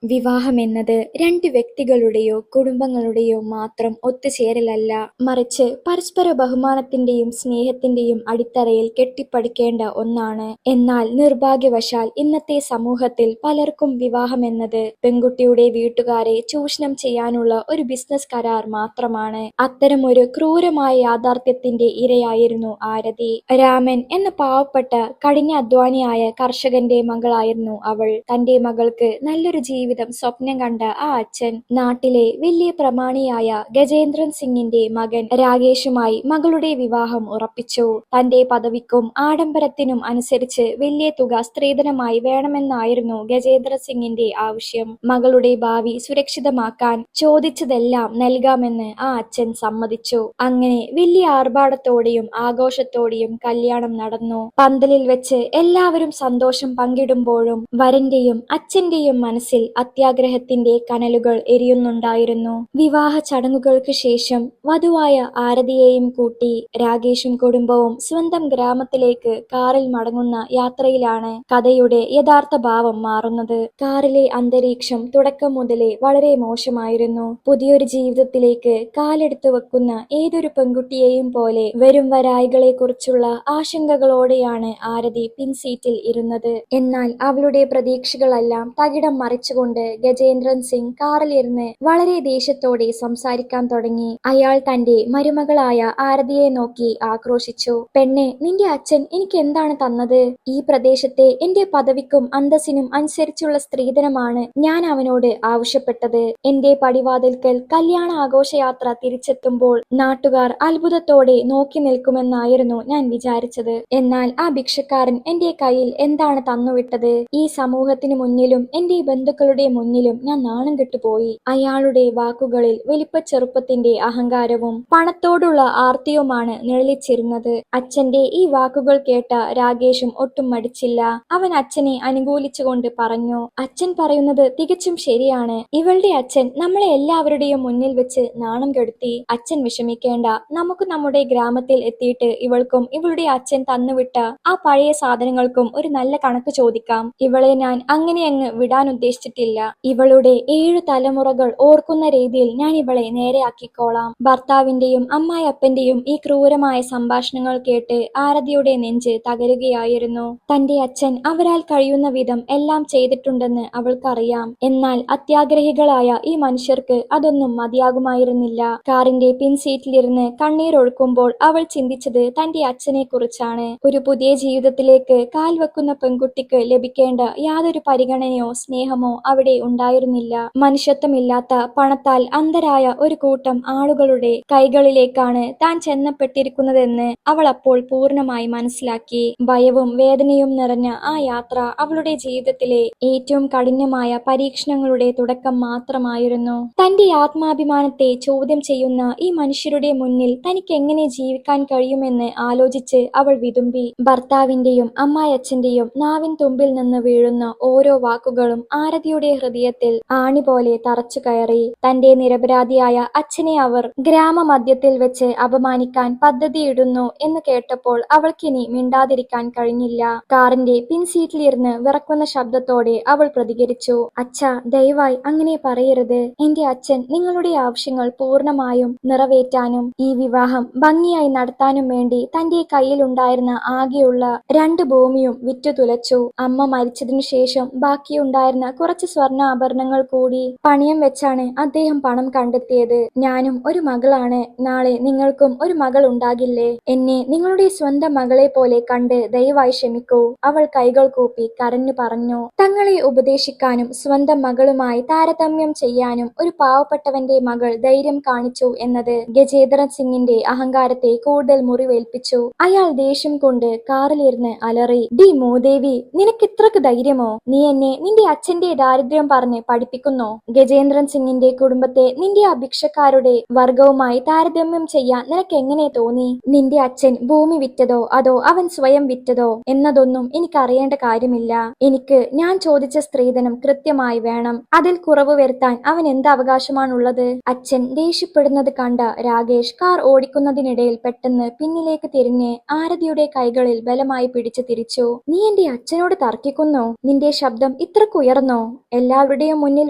വിവാഹമെന്നത് രണ്ട് വ്യക്തികളുടെയോ കുടുംബങ്ങളുടെയോ മാത്രം ഒത്തുചേരലല്ല, മറിച്ച് പരസ്പര ബഹുമാനത്തിന്റെയും സ്നേഹത്തിന്റെയും അടിത്തറയിൽ കെട്ടിപ്പടുക്കേണ്ട ഒന്നാണ്. എന്നാൽ നിർഭാഗ്യവശാൽ ഇന്നത്തെ സമൂഹത്തിൽ പലർക്കും വിവാഹമെന്നത് പെൺകുട്ടിയുടെ വീട്ടുകാരെ ചൂഷണം ചെയ്യാനുള്ള ഒരു ബിസിനസ് കരാർ മാത്രമാണ്. അത്തരമൊരു ക്രൂരമായ യാഥാർത്ഥ്യത്തിന്റെ ഇരയായിരുന്നു ആരതി. രാമൻ എന്ന പാവപ്പെട്ട കഠിനാധ്വാനിയായ കർഷകന്റെ മകളായിരുന്നു അവൾ. തന്റെ മകൾക്ക് നല്ലൊരു ജീവിതം സ്വപ്നം കണ്ട ആ അച്ഛൻ നാട്ടിലെ വലിയ പ്രമാണിയായ ഗജേന്ദ്രൻ സിംഗിന്റെ മകൻ രാകേഷുമായി മകളുടെ വിവാഹം ഉറപ്പിച്ചു. തന്റെ പദവിക്കും ആഡംബരത്തിനും അനുസരിച്ച് വലിയ തുക സ്ത്രീധനമായി വേണമെന്നായിരുന്നു ഗജേന്ദ്ര സിംഗിന്റെ ആവശ്യം. മകളുടെ ഭാവി സുരക്ഷിതമാക്കാൻ ചോദിച്ചതെല്ലാം നൽകാമെന്ന് ആ അച്ഛൻ സമ്മതിച്ചു. അങ്ങനെ വലിയ ആർഭാടത്തോടെയും ആഘോഷത്തോടെയും കല്യാണം നടന്നു. പന്തലിൽ വെച്ച് എല്ലാവരും സന്തോഷം പങ്കിടുമ്പോഴും വരന്റെയും അച്ഛന്റെയും മനസ്സിൽ അത്യാഗ്രഹത്തിന്റെ കനലുകൾ എരിയുന്നുണ്ടായിരുന്നു. വിവാഹ ചടങ്ങുകൾക്ക് ശേഷം വധുവായ ആരതിയെയും കൂട്ടി രാകേഷും കുടുംബവും സ്വന്തം ഗ്രാമത്തിലേക്ക് കാറിൽ മടങ്ങുന്ന യാത്രയിലാണ് കഥയുടെ യഥാർത്ഥ ഭാവം മാറുന്നത്. കാറിലെ അന്തരീക്ഷം തുടക്കം മുതലേ വളരെ മോശമായിരുന്നു. പുതിയൊരു ജീവിതത്തിലേക്ക് കാലെടുത്തു വെക്കുന്ന ഏതൊരു പെൺകുട്ടിയെയും പോലെ വരും വരായികളെ കുറിച്ചുള്ള ആശങ്കകളോടെയാണ് ആരതി പിൻസീറ്റിൽ ഇരുന്നത്. എന്നാൽ അവളുടെ പ്രതീക്ഷകളെല്ലാം തകിടം മറിച്ചുകൊണ്ട് ഗജേന്ദ്രൻ സിംഗ് കാറിലിരുന്ന് വളരെ ദേഷ്യത്തോടെ സംസാരിക്കാൻ തുടങ്ങി. അയാൾ തന്റെ മരുമകളായ ആരതിയെ നോക്കി ആക്രോശിച്ചു. പെണ്ണെ, നിന്റെ അച്ഛൻ എനിക്ക് എന്താണ് തന്നത്? ഈ പ്രദേശത്തെ എന്റെ പദവിക്കും അന്തസ്സിനും അനുസരിച്ചുള്ള സ്ത്രീധനമാണ് ഞാൻ അവനോട് ആവശ്യപ്പെട്ടത്. എന്റെ പടിവാതിൽക്കൽ കല്യാണ ആഘോഷയാത്ര തിരിച്ചെത്തുമ്പോൾ നാട്ടുകാർ അത്ഭുതത്തോടെ നോക്കി നിൽക്കുമെന്നായിരുന്നു ഞാൻ വിചാരിച്ചത്. എന്നാൽ ആ ഭിക്ഷക്കാരൻ എന്റെ കയ്യിൽ എന്താണ് തന്നുവിട്ടത്? ഈ സമൂഹത്തിന് മുന്നിലും എന്റെ ബന്ധുക്കളുടെ മുന്നിലും ഞാൻ നാണം കെട്ടുപോയി. അയാളുടെ വാക്കുകളിൽ വലിപ്പച്ചെറുപ്പത്തിന്റെ അഹങ്കാരവും പണത്തോടുള്ള ആർത്തിയുമാണ് നിഴലിച്ചിരുന്നത്. അച്ഛന്റെ ഈ വാക്കുകൾ കേട്ട രാകേഷും ഒട്ടും മടിച്ചില്ല. അവൻ അച്ഛനെ അനുകൂലിച്ചുകൊണ്ട് പറഞ്ഞു, അച്ഛൻ പറയുന്നത് തികച്ചും ശരിയാണ്. ഇവളുടെ അച്ഛൻ നമ്മളെ എല്ലാവരുടെയും മുന്നിൽ വെച്ച് നാണം കെടുത്തി. അച്ഛൻ വിഷമിക്കേണ്ട. നമുക്ക് നമ്മുടെ ഗ്രാമത്തിൽ എത്തിയിട്ട് ഇവൾക്കും ഇവളുടെ അച്ഛൻ തന്നുവിട്ട ആ പഴയ സാധനങ്ങൾക്കും ഒരു നല്ല കണക്ക് ചോദിക്കാം. ഇവളെ ഞാൻ അങ്ങനെ അങ്ങ് വിടാൻ ഉദ്ദേശിച്ചിട്ടില്ല. ഇവളുടെ 7 തലമുറകൾ ഓർക്കുന്ന രീതിയിൽ ഞാൻ ഇവളെ നേരെയാക്കിക്കോളാം. ഭർത്താവിന്റെയും അമ്മായപ്പന്റെയും ഈ ക്രൂരമായ സംഭാഷണങ്ങൾ കേട്ട് ആരതിയുടെ നെഞ്ച് തകരുകയായിരുന്നു. തന്റെ അച്ഛൻ അവരാൽ കഴിയുന്ന വിധം എല്ലാം ചെയ്തിട്ടുണ്ടെന്ന് അവൾക്കറിയാം. എന്നാൽ അത്യാഗ്രഹികളായ ഈ മനുഷ്യർക്ക് അതൊന്നും മതിയാകുമായിരുന്നില്ല. കാറിന്റെ പിൻസീറ്റിലിരുന്ന് കണ്ണീരൊഴുക്കുമ്പോൾ അവൾ ചിന്തിച്ചത് തന്റെ അച്ഛനെ കുറിച്ചാണ്. ഒരു പുതിയ ജീവിതത്തിലേക്ക് കാൽ വെക്കുന്ന പെൺകുട്ടിക്ക് ലഭിക്കേണ്ട യാതൊരു പരിഗണനയോ സ്നേഹമോ അവിടെ ഉണ്ടായിരുന്നില്ല. മനുഷ്യത്വമില്ലാത്ത പണത്താൽ അന്ധരായ ഒരു കൂട്ടം ആളുകളുടെ കൈകളിലേക്കാണ് താൻ ചെന്നപ്പെട്ടിരിക്കുന്നതെന്ന് അവൾ അപ്പോൾ പൂർണ്ണമായി മനസ്സിലാക്കി. ഭയവും വേദനയും നിറഞ്ഞ ആ യാത്ര അവളുടെ ജീവിതത്തിലെ ഏറ്റവും കഠിനമായ പരീക്ഷണങ്ങളുടെ തുടക്കം മാത്രമായിരുന്നു. തന്റെ ആത്മാഭിമാനത്തെ ചോദ്യം ചെയ്യുന്ന ഈ മനുഷ്യരുടെ മുന്നിൽ തനിക്ക് എങ്ങനെ ജീവിക്കാൻ കഴിയുമെന്ന് ആലോചിച്ച് അവൾ വിതുമ്പി. ഭർത്താവിന്റെയും അമ്മായച്ഛന്റെയും നാവിൻ തുമ്പിൽ നിന്ന് വീഴുന്ന ഓരോ വാക്കുകളും ആരതിയുടെ ഹൃദയത്തിൽ ആണി പോലെ തറച്ചു കയറി. തന്റെ നിരപരാധിയായ അച്ഛനെ അവർ ഗ്രാമമധ്യത്തിൽ വെച്ച് അപമാനിക്കാൻ പദ്ധതിയിടുന്നു എന്ന് കേട്ടപ്പോൾ അവൾക്കിനി മിണ്ടാതിരിക്കാൻ കഴിഞ്ഞില്ല. കാറിന്റെ പിൻസീറ്റിലിരുന്ന് വിറക്കുന്ന ശബ്ദത്തോടെ അവൾ പ്രതികരിച്ചു, അച്ഛാ, ദയവായി അങ്ങനെ പറയരുത്. എന്റെ അച്ഛൻ നിങ്ങളുടെ ആവശ്യങ്ങൾ പൂർണ്ണമായും നിറവേറ്റാനും ഈ വിവാഹം ഭംഗിയായി നടത്താനും വേണ്ടി തന്റെ കയ്യിലുണ്ടായിരുന്ന ആകെയുള്ള 2 ഭൂമിയും വിറ്റുതുലച്ചു. അമ്മ മരിച്ചതിനു ശേഷം ബാക്കിയുണ്ടായിരുന്ന കുറച്ച് സ്വർണ്ണാഭരണങ്ങൾ കൂടി പണയം വെച്ചാണ് അദ്ദേഹം പണം കണ്ടെത്തിയത്. ഞാനും ഒരു മകളാണ്. നാളെ നിങ്ങൾക്കും ഒരു മകൾ ഉണ്ടാകില്ലേ? എന്നെ നിങ്ങളുടെ സ്വന്തം മകളെ പോലെ കണ്ട് ദയവായി ക്ഷമിക്കൂ. അവൾ കൈകൾ കൂപ്പി കരഞ്ഞു പറഞ്ഞു. തങ്ങളെ ഉപദേശിക്കാനും സ്വന്തം മകളുമായി താരതമ്യം ചെയ്യാനും ഒരു പാവപ്പെട്ടവന്റെ മകൾ ധൈര്യം കാണിച്ചു എന്നത് ഗജേന്ദ്ര സിംഗിന്റെ അഹങ്കാരത്തെ കൂടുതൽ മുറിവേൽപ്പിച്ചു. അയാൾ ദേഷ്യം കൊണ്ട് കാറിലിരുന്ന് അലറി, ഡി മൂദേവി, നിനക്ക് ഇത്രക്ക് ധൈര്യമോ? നീ എന്നെ നിന്റെ അച്ഛന്റെ ദാരിദ്ര്യം പറഞ്ഞ് പഠിപ്പിക്കുന്നോ? ഗജേന്ദ്രൻ സിംഗിന്റെ കുടുംബത്തെ നിന്റെ ആ ഭിക്ഷക്കാരുടെ വർഗവുമായി താരതമ്യം ചെയ്യാൻ നിനക്ക് എങ്ങനെ തോന്നി? നിന്റെ അച്ഛൻ ഭൂമി വിറ്റതോ അതോ അവൻ സ്വയം വിറ്റതോ എന്നതൊന്നും എനിക്കറിയേണ്ട കാര്യമില്ല. എനിക്ക് ഞാൻ ചോദിച്ച സ്ത്രീധനം കൃത്യമായി വേണം. അതിൽ കുറവ് വരുത്താൻ അവൻ എന്ത് അവകാശമാണുള്ളത്? അച്ഛൻ ദേഷ്യപ്പെടുന്നത് കണ്ട രാകേഷ് കാർ ഓടിക്കുന്നതിനിടയിൽ പെട്ടെന്ന് പിന്നിലേക്ക് തിരിഞ്ഞ് ആരതിയുടെ കൈകളിൽ ബലമായി പിടിച്ചു തിരിച്ചു. നീ എന്റെ അച്ഛനോട് തർക്കിക്കുന്നോ? നിന്റെ ശബ്ദം ഇത്രക്കുയർന്നോ? എല്ലാവരുടെയും മുന്നിൽ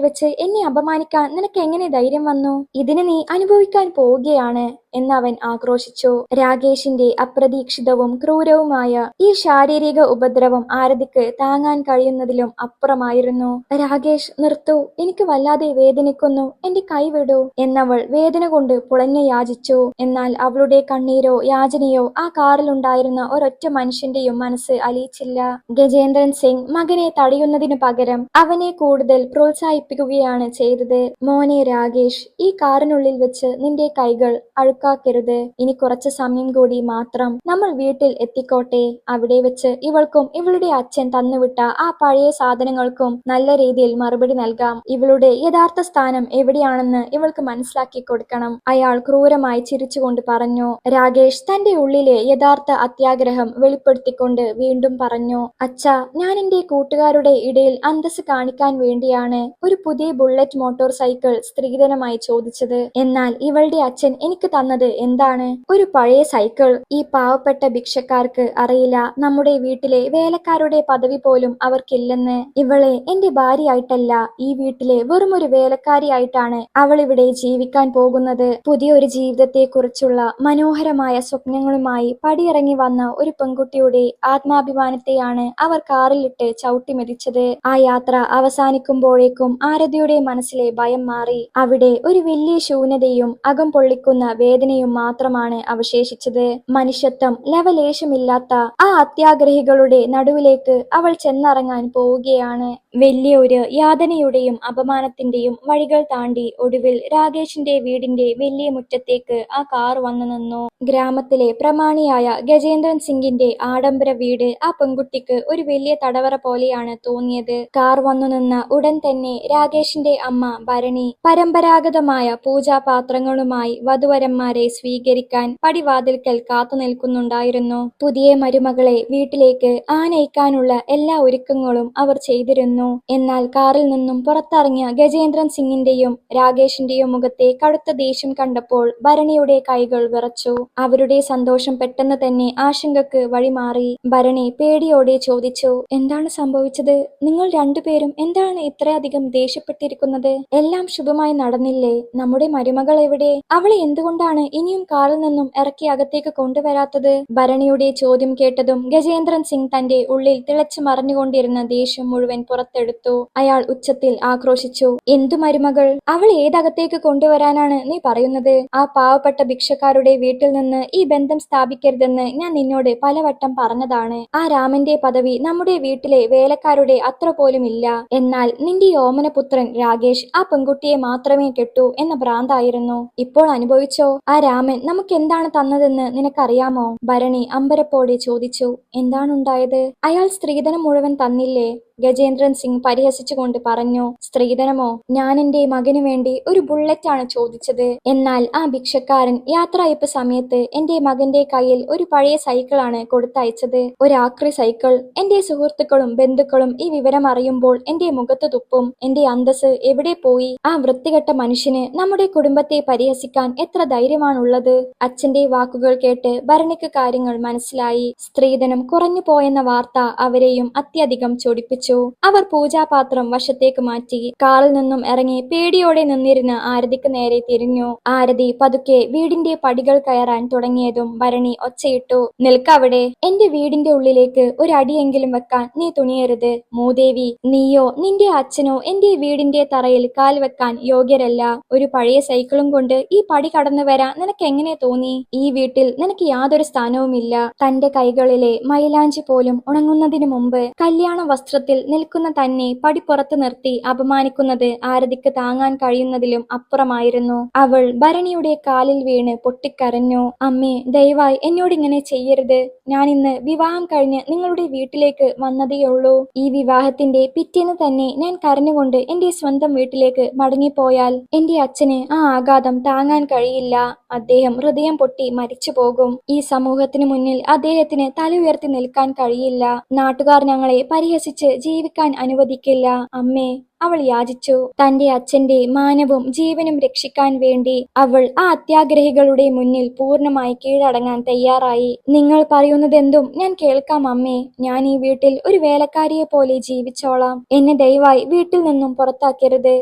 വെച്ച് എന്നെ അപമാനിക്കാൻ നിനക്ക് എങ്ങനെ ധൈര്യം വന്നു? ഇതിന് നീ അനുഭവിക്കാൻ പോവുകയാണ് എന്നവൻ ആക്രോശിച്ചു. രാകേഷിന്റെ അപ്രതീക്ഷിതവും ക്രൂരവുമായ ഈ ശാരീരിക ഉപദ്രവം ആരതിക്ക് താങ്ങാൻ കഴിയുന്നതിലും അപ്പുറമായിരുന്നു. രാകേഷ്, നിർത്തൂ, എനിക്ക് വല്ലാതെ വേദനിക്കുന്നു, എന്റെ കൈ വിടൂ എന്നവൾ വേദന കൊണ്ട് പുളഞ്ഞു യാചിച്ചു. എന്നാൽ അവളുടെ കണ്ണീരോ യാചനയോ ആ കാറിലുണ്ടായിരുന്ന ഒരൊറ്റ മനുഷ്യന്റെയും മനസ്സ് അലിയിച്ചില്ല. ഗജേന്ദ്രൻ സിംഗ് മകനെ തടയുന്നതിനു പകരം അവനെ കൂടുതൽ പ്രോത്സാഹിപ്പിക്കുകയാണ് ചെയ്തത്. മോനെ രാകേഷ്, ഈ കാറിനുള്ളിൽ വെച്ച് നിന്റെ കൈകൾ അഴുക്കാക്കരുത്. ഇനി കുറച്ച് സമയം കൂടി മാത്രം നമ്മൾ വീട്ടിൽ എത്തിക്കോട്ടെ. അവിടെ വെച്ച് ഇവൾക്കും ഇവളുടെ അച്ഛൻ തന്നുവിട്ട ആ പഴയ സാധനങ്ങൾക്കും നല്ല രീതിയിൽ മറുപടി നൽകാം. ഇവളുടെ യഥാർത്ഥ സ്ഥാനം എവിടെയാണെന്ന് ഇവൾക്ക് മനസ്സിലാക്കി കൊടുക്കണം. അയാൾ ക്രൂരമായി ചിരിച്ചുകൊണ്ട് പറഞ്ഞു. രാകേഷ് തന്റെ ഉള്ളിലെ യഥാർത്ഥ അത്യാഗ്രഹം വെളിപ്പെടുത്തിക്കൊണ്ട് വീണ്ടും പറഞ്ഞു. അച്ഛാ, ഞാൻ എന്റെ കൂട്ടുകാരുടെ ഇടയിൽ അന്തസ് കാണിക്കാൻ വേണ്ടിയാണ് ഒരു പുതിയ ബുള്ളറ്റ് മോട്ടോർ സൈക്കിൾ സ്ത്രീധനമായി ചോദിച്ചത്. എന്നാൽ ഇവളുടെ അച്ഛൻ എനിക്ക് തന്നത് എന്താണ്? ഒരു പഴയ സൈക്കിൾ. ഈ പാവപ്പെട്ട ഭിക്ഷക്കാർക്ക് അറിയില്ല നമ്മുടെ വീട്ടിലെ വേലക്കാരുടെ പദവി പോലും അവർക്കില്ലെന്ന്. ഇവളെ എന്റെ ഭാര്യയായിട്ടല്ല, ഈ വീട്ടിലെ വെറുമൊരു വേലക്കാരിയായിട്ടാണ് അവൾ ഇവിടെ ജീവിക്കാൻ പോകുന്നത്. പുതിയൊരു ജീവിതത്തെ കുറിച്ചുള്ള മനോഹരമായ സ്വപ്നങ്ങളുമായി പടിയിറങ്ങി വന്ന ഒരു പെൺകുട്ടിയുടെ ആത്മാഭിമാനത്തെയാണ് അവർ കാറിലിട്ട് ചവിട്ടി മെതിച്ചത്. ആ യാത്ര അവസാനിക്കുമ്പോഴേക്കും ആരതിയുടെ മനസ്സിലെ ഭയം മാറി. അവിടെ ഒരു വലിയ ശൂന്യതയും അകം പൊള്ളിക്കുന്ന വേദനയും മാത്രമാണ് അവശേഷിച്ചത്. മനുഷ്യത്വം ലവലേശമില്ലാത്ത ആ അത്യാഗ്രഹികളുടെ നടുവിലേക്ക് അവൾ ചെന്നിറങ്ങാൻ പോവുകയാണ്. വലിയൊരു യാതനയുടെയും അപമാനത്തിന്റെയും വഴികൾ താണ്ടി ഒടുവിൽ രാകേഷിന്റെ വീടിന്റെ വലിയ മുറ്റത്തേക്ക് ആ കാർ വന്നു നിന്നു. ഗ്രാമത്തിലെ പ്രമാണിയായ ഗജേന്ദ്രൻ സിംഗിന്റെ ആഡംബര വീട് ആ പെൺകുട്ടിക്ക് ഒരു വലിയ തടവറ പോലെയാണ് തോന്നിയത്. കാർ വന്നു നിന്ന ഉടൻ തന്നെ രാകേഷിന്റെ അമ്മ ഭരണി പരമ്പരാഗതമായ പൂജാപാത്രങ്ങളുമായി വധുവരന്മാരെ സ്വീകരിക്കാൻ പടിവാതിൽക്കൽ കാത്തു നിൽക്കുന്നുണ്ടായിരുന്നു. പുതിയ മരുമകളെ വീട്ടിലേക്ക് ആനയിക്കാനുള്ള എല്ലാ ഒരുക്കങ്ങളും അവർ ചെയ്തിരുന്നു. എന്നാൽ കാറിൽ നിന്നും പുറത്തിറങ്ങിയ ഗജേന്ദ്രൻ സിംഗിന്റെയും രാകേഷിന്റെയും മുഖത്തെ കടുത്ത ദേഷ്യം കണ്ടപ്പോൾ ഭരണിയുടെ കൈകൾ വിറച്ചു. അവരുടെ സന്തോഷം പെട്ടെന്ന് തന്നെ ആശങ്കക്ക് വഴിമാറി. ഭരണി പേടിയോടെ ചോദിച്ചു. എന്താണ് സംഭവിച്ചത്? നിങ്ങൾ രണ്ടുപേരും എന്താണ് ഇത്രയധികം ദേഷ്യപ്പെട്ടിരിക്കുന്നത്? എല്ലാം ശുഭമായി നടന്നില്ലേ? നമ്മുടെ മരുമകൾ എവിടെ? അവളെ എന്തുകൊണ്ടാണ് ഇനിയും കാറിൽ നിന്നും ഇറക്കി അകത്തേക്ക് കൊണ്ടുവരാത്തത്? ഭരണിയുടെ ചോദ്യം കേട്ടതും ഗജേന്ദ്രൻ സിംഗ് തന്റെ ഉള്ളിൽ തിളച്ചു മറിഞ്ഞുകൊണ്ടിരുന്ന ദേഷ്യം മുഴുവൻ പുറത്തെടുത്തു. അയാൾ ഉച്ചത്തിൽ ആക്രോശിച്ചു. എന്തു മരുമകൾ? അവൾ ഏതകത്തേക്ക് കൊണ്ടുവരാനാണ് നീ പറയുന്നത്? ആ പാവപ്പെട്ട ഭിക്ഷക്കാരുടെ വീട്ടിൽ നിന്ന് ഈ ബന്ധം സ്ഥാപിക്കരുതെന്ന് ഞാൻ നിന്നോട് പലവട്ടം പറഞ്ഞതാണ്. ആ രാമന്റെ പദവി നമ്മുടെ വീട്ടിലെ വേലക്കാരുടെ അത്ര പോലും ഇല്ല. എന്നാൽ നിന്റെ ഓമനപുത്രൻ രാകേഷ് ആ പെൺകുട്ടിയെ മാത്രമേ കെട്ടൂ എന്ന ഭ്രാന്തായിരുന്നു. ഇപ്പോൾ അനുഭവിച്ചോ? ആ രാമൻ നമുക്ക് എന്താണ് തന്നതെന്ന് നിനക്കറിയാമോ? ഭരണി അമ്പരപ്പോടെ ചോദിച്ചു. എന്താണുണ്ടായത്? അയാൾ സ്ത്രീധനം മുഴുവൻ തന്നില്ലേ? ഗജേന്ദ്രൻ സിംഗ് പരിഹസിച്ചുകൊണ്ട് പറഞ്ഞു. സ്ത്രീധനമോ? ഞാൻ എന്റെ മകന് വേണ്ടി ഒരു ബുള്ളറ്റ് ആണ് ചോദിച്ചത്. എന്നാൽ ആ ഭിക്ഷക്കാരൻ യാത്രയപ്പ് സമയത്ത് എന്റെ മകന്റെ കയ്യിൽ ഒരു പഴയ സൈക്കിളാണ് കൊടുത്തയച്ചത്. ഒരു ആക്രി സൈക്കിൾ. എന്റെ സുഹൃത്തുക്കളും ബന്ധുക്കളും ഈ വിവരം അറിയുമ്പോൾ എന്റെ മുഖത്ത് തുപ്പും. എന്റെ അന്തസ് എവിടെ പോയി? ആ വൃത്തികെട്ട മനുഷ്യന് നമ്മുടെ കുടുംബത്തെ പരിഹസിക്കാൻ എത്ര ധൈര്യമാണുള്ളത്? അച്ഛന്റെ വാക്കുകൾ കേട്ട് ഭരണിക്ക് കാര്യങ്ങൾ മനസ്സിലായി. സ്ത്രീധനം കുറഞ്ഞു പോയെന്ന വാർത്ത അവരെയും അത്യധികം ചൊടിപ്പിച്ചു. അവർ പൂജാപാത്രം വശത്തേക്ക് മാറ്റി കാറിൽ നിന്നും ഇറങ്ങി പേടിയോടെ നിന്നിരുന്ന ആരതിക്ക് നേരെ തിരിഞ്ഞു. ആരതി പതുക്കെ വീടിന്റെ പടികൾ കയറാൻ തുടങ്ങിയതും ഭരണി ഒച്ചയിട്ടു. നിൽക്കവിടെ! എന്റെ വീടിന്റെ ഉള്ളിലേക്ക് ഒരു അടിയെങ്കിലും വെക്കാൻ നീ തുണിയരുത്. മൂദേവി, നീയോ നിന്റെ അച്ഛനോ എന്റെ വീടിന്റെ തറയിൽ കാൽ വെക്കാൻ യോഗ്യരല്ല. ഒരു പഴയ സൈക്കിളും കൊണ്ട് ഈ പടി കടന്നു വരാൻ നിനക്ക് എങ്ങനെ തോന്നി? ഈ വീട്ടിൽ നിനക്ക് യാതൊരു സ്ഥാനവുമില്ല. തന്റെ കൈകളിലെ മൈലാഞ്ചി പോലും ഉണങ്ങുന്നതിനു മുമ്പ് കല്യാണ വസ്ത്രത്തിൽ നിൽക്കുന്ന തന്നെ പടിപ്പുറത്ത് നിർത്തി അപമാനിക്കുന്നത് ആരതിക്ക് താങ്ങാൻ കഴിയുന്നതിലും അപ്പുറമായിരുന്നു. അവൾ ഭരണിയുടെ കാലിൽ വീണ് പൊട്ടിക്കരഞ്ഞു. അമ്മേ, ദയവായി എന്നോടിങ്ങനെ ചെയ്യരുത്. ഞാൻ ഇന്ന് വിവാഹം കഴിഞ്ഞ് നിങ്ങളുടെ വീട്ടിലേക്ക് വന്നതേയുള്ളൂ. ഈ വിവാഹത്തിന്റെ പിറ്റേന്ന് തന്നെ ഞാൻ കരഞ്ഞുകൊണ്ട് എന്റെ സ്വന്തം വീട്ടിലേക്ക് മടങ്ങിപ്പോയാൽ എന്റെ അച്ഛന് ആ ആഘാതം താങ്ങാൻ കഴിയില്ല. അദ്ദേഹം ഹൃദയം പൊട്ടി മരിച്ചു പോകും. ഈ സമൂഹത്തിന് മുന്നിൽ അദ്ദേഹത്തിന് തല ഉയർത്തി നിൽക്കാൻ കഴിയില്ല. നാട്ടുകാർ ഞങ്ങളെ പരിഹസിച്ച് ജീവിക്കാൻ അനുവദിക്കില്ല. അമ്മേ, അവൾ യാചിച്ചു. തന്റെ അച്ഛന്റെ മാനവും ജീവനും രക്ഷിക്കാൻ വേണ്ടി അവൾ ആ അത്യാഗ്രഹികളുടെ മുന്നിൽ പൂർണ്ണമായി കീഴടങ്ങാൻ തയ്യാറായി. നിങ്ങൾ പറയുന്നതെന്തും ഞാൻ കേൾക്കാം അമ്മേ. ഞാൻ ഈ വീട്ടിൽ ഒരു വേലക്കാരിയെ പോലെ ജീവിച്ചോളാം. എന്നെ ദയവായി വീട്ടിൽ നിന്നും പുറത്താക്കരുത്,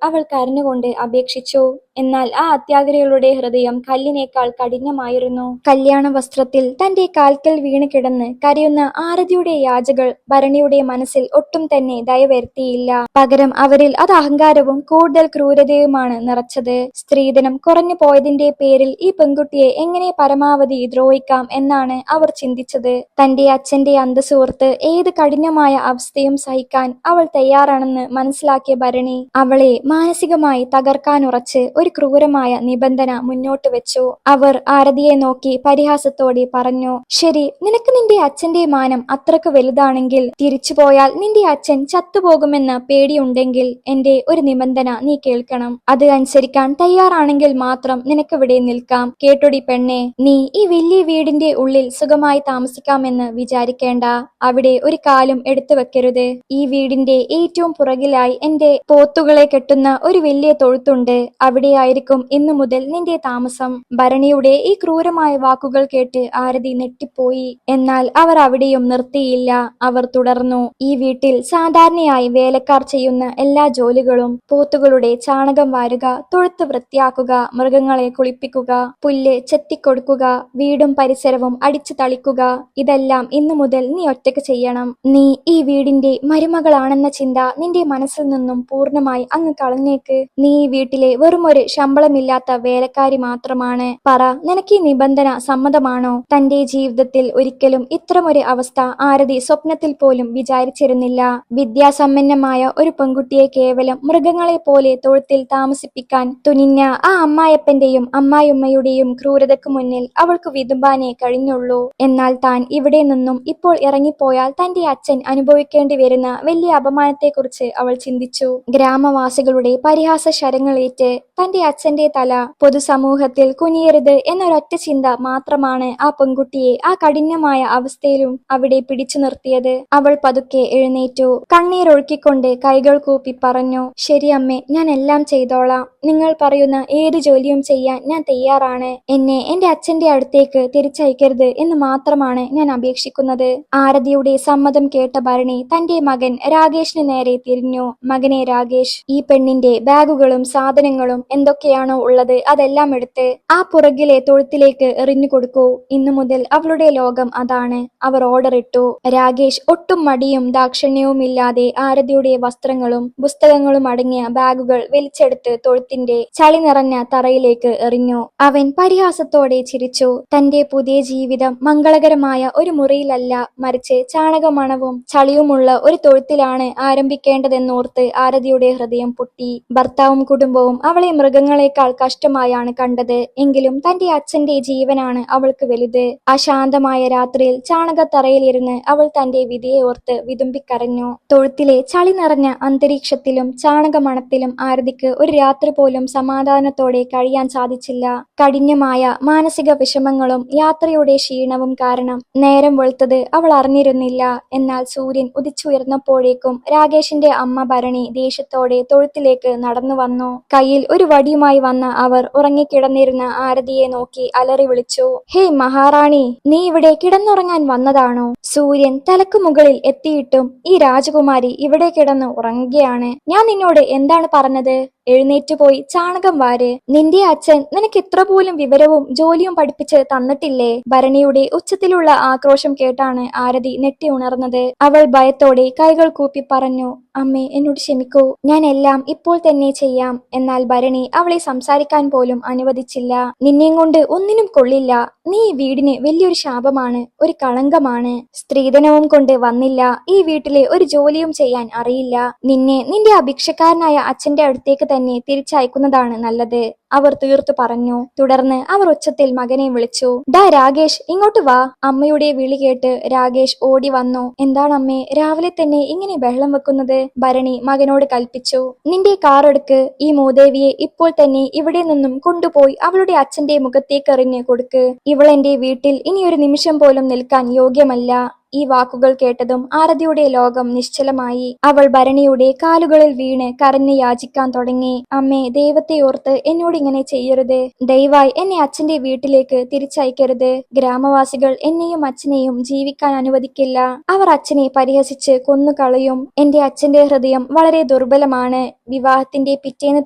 അവൾ കരഞ്ഞുകൊണ്ട് അപേക്ഷിച്ചു. എന്നാൽ ആ അത്യാഗ്രഹികളുടെ ഹൃദയം കല്ലിനേക്കാൾ കഠിനമായിരുന്നു. കല്യാണ വസ്ത്രത്തിൽ തന്റെ കാൽക്കൽ വീണ് കിടന്ന് കരയുന്ന ആരതിയുടെ യാചകൾ ഭരണിയുടെ മനസ്സിൽ ഒട്ടും തന്നെ ദയ വരുത്തിയില്ല. പകരം അവരിൽ അത് അഹങ്കാരവും കൂടുതൽ ക്രൂരതയുമാണ് നിറച്ചത്. സ്ത്രീധനം കുറഞ്ഞു പോയതിന്റെ പേരിൽ ഈ പെൺകുട്ടിയെ എങ്ങനെ പരമാവധി ദ്രോഹിക്കാം എന്നാണ് അവർ ചിന്തിച്ചത്. തന്റെ അച്ഛന്റെ അന്തസ്സുഹൃത്ത് ഏത് കഠിനമായ അവസ്ഥയും സഹിക്കാൻ അവൾ തയ്യാറാണെന്ന് മനസ്സിലാക്കിയ ഭരണി അവളെ മാനസികമായി തകർക്കാനുറച്ച് ഒരു ക്രൂരമായ നിബന്ധന മുന്നോട്ട് വെച്ചു. അവർ ആരതിയെ നോക്കി പരിഹാസത്തോടെ പറഞ്ഞു, ശരി, നിനക്ക് നിന്റെ അച്ഛന്റെ മാനം അത്രക്ക് വലുതാണെങ്കിൽ, തിരിച്ചുപോയാൽ നിന്റെ അച്ഛൻ ചത്തുപോകുമെന്ന പേടിയുണ്ടെങ്കിൽ എന്റെ ഒരു നിബന്ധന നീ കേൾക്കണം. അത് അനുസരിക്കാൻ തയ്യാറാണെങ്കിൽ മാത്രം നിനക്കിവിടെ നിൽക്കാം. കേട്ടൊടി പെണ്ണെ, നീ ഈ വലിയ വീടിന്റെ ഉള്ളിൽ സുഖമായി താമസിക്കാമെന്ന് വിചാരിക്കേണ്ട. അവിടെ ഒരു കാലും എടുത്തു വെക്കരുത്. ഈ വീടിന്റെ ഏറ്റവും പുറകിലായി എന്റെ പോത്തുകളെ കെട്ടുന്ന ഒരു വലിയ തൊഴുത്തുണ്ട്. അവിടെയായിരിക്കും ഇന്നു മുതൽ നിന്റെ താമസം. ഭരണിയുടെ ഈ ക്രൂരമായ വാക്കുകൾ കേട്ട് ആരതി ഞെട്ടിപ്പോയി. എന്നാൽ അവർ അവിടെയും നിർത്തിയില്ല. അവർ തുടർന്നു. ഈ വീട്ടിൽ സാധാരണയായി വേലക്കാർ ചെയ്യുന്ന എല്ലാ ജോലികളും, പോത്തുകളുടെ ചാണകം വാരുക, തൊഴുത്ത് വൃത്തിയാക്കുക, മൃഗങ്ങളെ കുളിപ്പിക്കുക, പുല്ല് ചെത്തിക്കൊടുക്കുക, വീടും പരിസരവും അടിച്ചു തളിക്കുക, ഇതെല്ലാം ഇന്നു മുതൽ നീ ഒറ്റയ്ക്ക് ചെയ്യണം. നീ ഈ വീടിന്റെ മരുമകളാണെന്ന ചിന്ത നിന്റെ മനസ്സിൽ നിന്നും പൂർണ്ണമായി അങ്ങ് കളഞ്ഞേക്ക്. നീ ഈ വീട്ടിലെ വെറുമൊരു ശമ്പളമില്ലാത്ത വേലക്കാരി മാത്രമാണ്. പറ, നിനക്ക് ഈ നിബന്ധന സമ്മതമാണോ? തന്റെ ജീവിതത്തിൽ ഒരിക്കലും ഇത്തരമൊരു അവസ്ഥ ആരതി സ്വപ്നത്തിൽ പോലും വിചാരിച്ചിരുന്നില്ല. വിദ്യാസമ്പന്നമായ ഒരു പെൺകുട്ടിയെ കേവലം മൃഗങ്ങളെ പോലെ തൊഴുത്തിൽ താമസിപ്പിക്കാൻ തുനിഞ്ഞ ആ അമ്മായപ്പന്റെയും അമ്മായിയമ്മയുടെയും ക്രൂരതയ്ക്ക് മുന്നിൽ അവൾക്ക് വിതുമ്പാനേ കഴിഞ്ഞുള്ളൂ. എന്നാൽ താൻ ഇവിടെ നിന്നും ഇപ്പോൾ ഇറങ്ങിപ്പോയാൽ തന്റെ അച്ഛൻ അനുഭവിക്കേണ്ടി വരുന്ന വലിയ അപമാനത്തെക്കുറിച്ച് അവൾ ചിന്തിച്ചു. ഗ്രാമവാസികളുടെ പരിഹാസ ശരങ്ങളേറ്റ് തന്റെ അച്ഛന്റെ തല പൊതുസമൂഹത്തിൽ കുനിയരുത് എന്നൊരൊറ്റ ചിന്ത മാത്രമാണ് ആ പെൺകുട്ടിയെ ആ കഠിനമായ അവസ്ഥയിലും അവിടെ പിടിച്ചു നിർത്തിയത്. അവൾ പതുക്കെ എഴുന്നേറ്റു. കണ്ണീരൊഴുക്കിക്കൊണ്ട് കൈകൾ കൂപ്പി പറഞ്ഞു, ശരി അമ്മേ, ഞാൻ എല്ലാം ചെയ്തോളാം. നിങ്ങൾ പറയുന്ന ഏത് ജോലിയും ചെയ്യാൻ ഞാൻ തയ്യാറാണ്. എന്നെ എന്റെ അച്ഛന്റെ അടുത്തേക്ക് തിരിച്ചയക്കരുത് എന്ന് മാത്രമാണ് ഞാൻ അപേക്ഷിക്കുന്നത്. ആരതിയുടെ സമ്മതം കേട്ട ഭരണി തന്റെ മകൻ രാകേഷിന് നേരെ തിരിഞ്ഞു. മകനെ രാകേഷ്, ഈ പെണ്ണിന്റെ ബാഗുകളും സാധനങ്ങളും എന്തൊക്കെയാണോ ഉള്ളത് അതെല്ലാം എടുത്ത് ആ പുറകിലെ തൊഴുത്തിലേക്ക് എറിഞ്ഞു കൊടുക്കൂ. ഇന്നു മുതൽ അവളുടെ ലോകം അതാണ്. അവർ ഓർഡർ ഇട്ടു. രാകേഷ് ഒട്ടും മടിയും ദാക്ഷിണ്യവും ഇല്ലാതെ ആരതിയുടെ വസ്ത്രങ്ങളും പുസ്തകങ്ങളും അടങ്ങിയ ബാഗുകൾ വലിച്ചെടുത്ത് തൊഴുത്തിന്റെ ചളി നിറഞ്ഞ തറയിലേക്ക് എറിഞ്ഞു. അവൻ പരിഹാസത്തോടെ ചിരിച്ചു. തന്റെ പുതിയ ജീവിതം മംഗളകരമായ ഒരു മുറിയിലല്ല, മറിച്ച് ചാണകമണവും ചളിയുമുള്ള ഒരു തൊഴുത്തിലാണ് ആരംഭിക്കേണ്ടതെന്നോർത്ത് ആരതിയുടെ ഹൃദയം പൊട്ടി. ഭർത്താവും കുടുംബവും അവളെ മൃഗങ്ങളെക്കാൾ കഷ്ടമായാണ് കണ്ടത്. എങ്കിലും തന്റെ അച്ഛന്റെ ജീവനാണ് അവൾക്ക് വലുത്. അശാന്തമായ രാത്രിയിൽ ചാണകത്തറയിലിരുന്ന് അവൾ തന്റെ വിധിയെ ഓർത്ത് വിതുമ്പിക്കരഞ്ഞു. തൊഴുത്തിലെ ചളി നിറഞ്ഞ അന്തരീക്ഷത്തിലും ചാണകമണത്തിലും ആരതിക്ക് ഒരു രാത്രി പോലും സമാധാനത്തോടെ കഴിയാൻ സാധിച്ചില്ല. കഠിനമായ മാനസിക വിഷമങ്ങളും യാത്രയുടെ ക്ഷീണവും കാരണം നേരം വെളുത്തത് അവൾ അറിഞ്ഞിരുന്നില്ല. എന്നാൽ സൂര്യൻ ഉദിച്ചുയർന്നപ്പോഴേക്കും രാകേഷിന്റെ അമ്മ ഭരണി ദേഷ്യത്തോടെ തൊഴുത്തിലേക്ക് നടന്നു വന്നു. കയ്യിൽ ഒരു വടിയുമായി വന്ന അവർ ഉറങ്ങിക്കിടന്നിരുന്ന ആരതിയെ നോക്കി അലറി വിളിച്ചു, ഹേയ് മഹാറാണി, നീ ഇവിടെ കിടന്നുറങ്ങാൻ വന്നതാണോ? സൂര്യൻ തലക്ക് മുകളിൽ എത്തിയിട്ടും ഈ രാജകുമാരി ഇവിടെ കിടന്ന് ഉറങ്ങുകയാണ്. ഞാൻ നിന്നോട് എന്താണ് പറഞ്ഞത്? എഴുന്നേറ്റ് പോയി ചാണകം വാര്. നിന്റെ അച്ഛൻ നിനക്ക് ഇത്ര പോലും വിവരവും ജോലിയും പഠിപ്പിച്ച് തന്നിട്ടില്ലേ? ഭരണിയുടെ ഉച്ചത്തിലുള്ള ആക്രോശം കേട്ടാണ് ആരതി ഞെട്ടി ഉണർന്നത്. അവൾ ഭയത്തോടെ കൈകൾ കൂപ്പി പറഞ്ഞു, അമ്മേ, എന്നോട് ക്ഷമിക്കൂ, ഞാൻ എല്ലാം ഇപ്പോൾ തന്നെ ചെയ്യാം. എന്നാൽ ഭരണി അവളെ സംസാരിക്കാൻ പോലും അനുവദിച്ചില്ല. നിന്നെയും കൊണ്ട് ഒന്നിനും കൊള്ളില്ല. നീ ഈ വീടിന് വലിയൊരു ശാപമാണ്, ഒരു കളങ്കമാണ്. സ്ത്രീധനവും കൊണ്ട് വന്നില്ല. ഈ വീട്ടിലെ ഒരു ജോലിയും ചെയ്യാൻ അറിയില്ല. നിന്നെ നിന്റെ അഭിക്ഷക്കാരനായ അച്ഛന്റെ അടുത്തേക്ക് തന്നെ തിരിച്ചയക്കുന്നതാണ് നല്ലത്, അവർ തീർത്തു പറഞ്ഞു. തുടർന്ന് അവർ ഉച്ചത്തിൽ മകനെ വിളിച്ചു. ഡാ രാകേഷ്, ഇങ്ങോട്ട് വാ. അമ്മയുടെ വിളി കേട്ട് രാകേഷ് ഓടി വന്നു. എന്താണ് അമ്മേ, രാവിലെ തന്നെ ഇങ്ങനെ ബഹളം വെക്കുന്നത്? ഭരണി മകനോട് കൽപ്പിച്ചു. നിന്റെ കാർ എടുക്ക്. ഈ മൂദേവിയെ ഇപ്പോൾ തന്നെ ഇവിടെ നിന്നും കൊണ്ടുപോയി അവളുടെ അച്ഛന്റെ മുഖത്തേക്ക് എറിഞ്ഞ് കൊടുക്ക്. ഇവൾ എന്റെ വീട്ടിൽ ഇനി ഒരു നിമിഷം പോലും നിൽക്കാൻ യോഗ്യമല്ല. ഈ വാക്കുകൾ കേട്ടതും ആരതിയുടെ ലോകം നിശ്ചലമായി. അവൾ ഭരണിയുടെ കാലുകളിൽ വീണ് കരഞ്ഞ് യാചിക്കാൻ തുടങ്ങി. അമ്മേ, ദൈവത്തെ ഓർത്ത് എന്നോട് ഇങ്ങനെ ചെയ്യരുത്. ദയവായി എന്നെ അച്ഛന്റെ വീട്ടിലേക്ക് തിരിച്ചയക്കരുത്. ഗ്രാമവാസികൾ എന്നെയും അച്ഛനെയും ജീവിക്കാൻ അനുവദിക്കില്ല. അവർ അച്ഛനെ പരിഹസിച്ച് കൊന്നുകളയും. എന്റെ അച്ഛന്റെ ഹൃദയം വളരെ ദുർബലമാണ്. വിവാഹത്തിന്റെ പിറ്റേന്ന്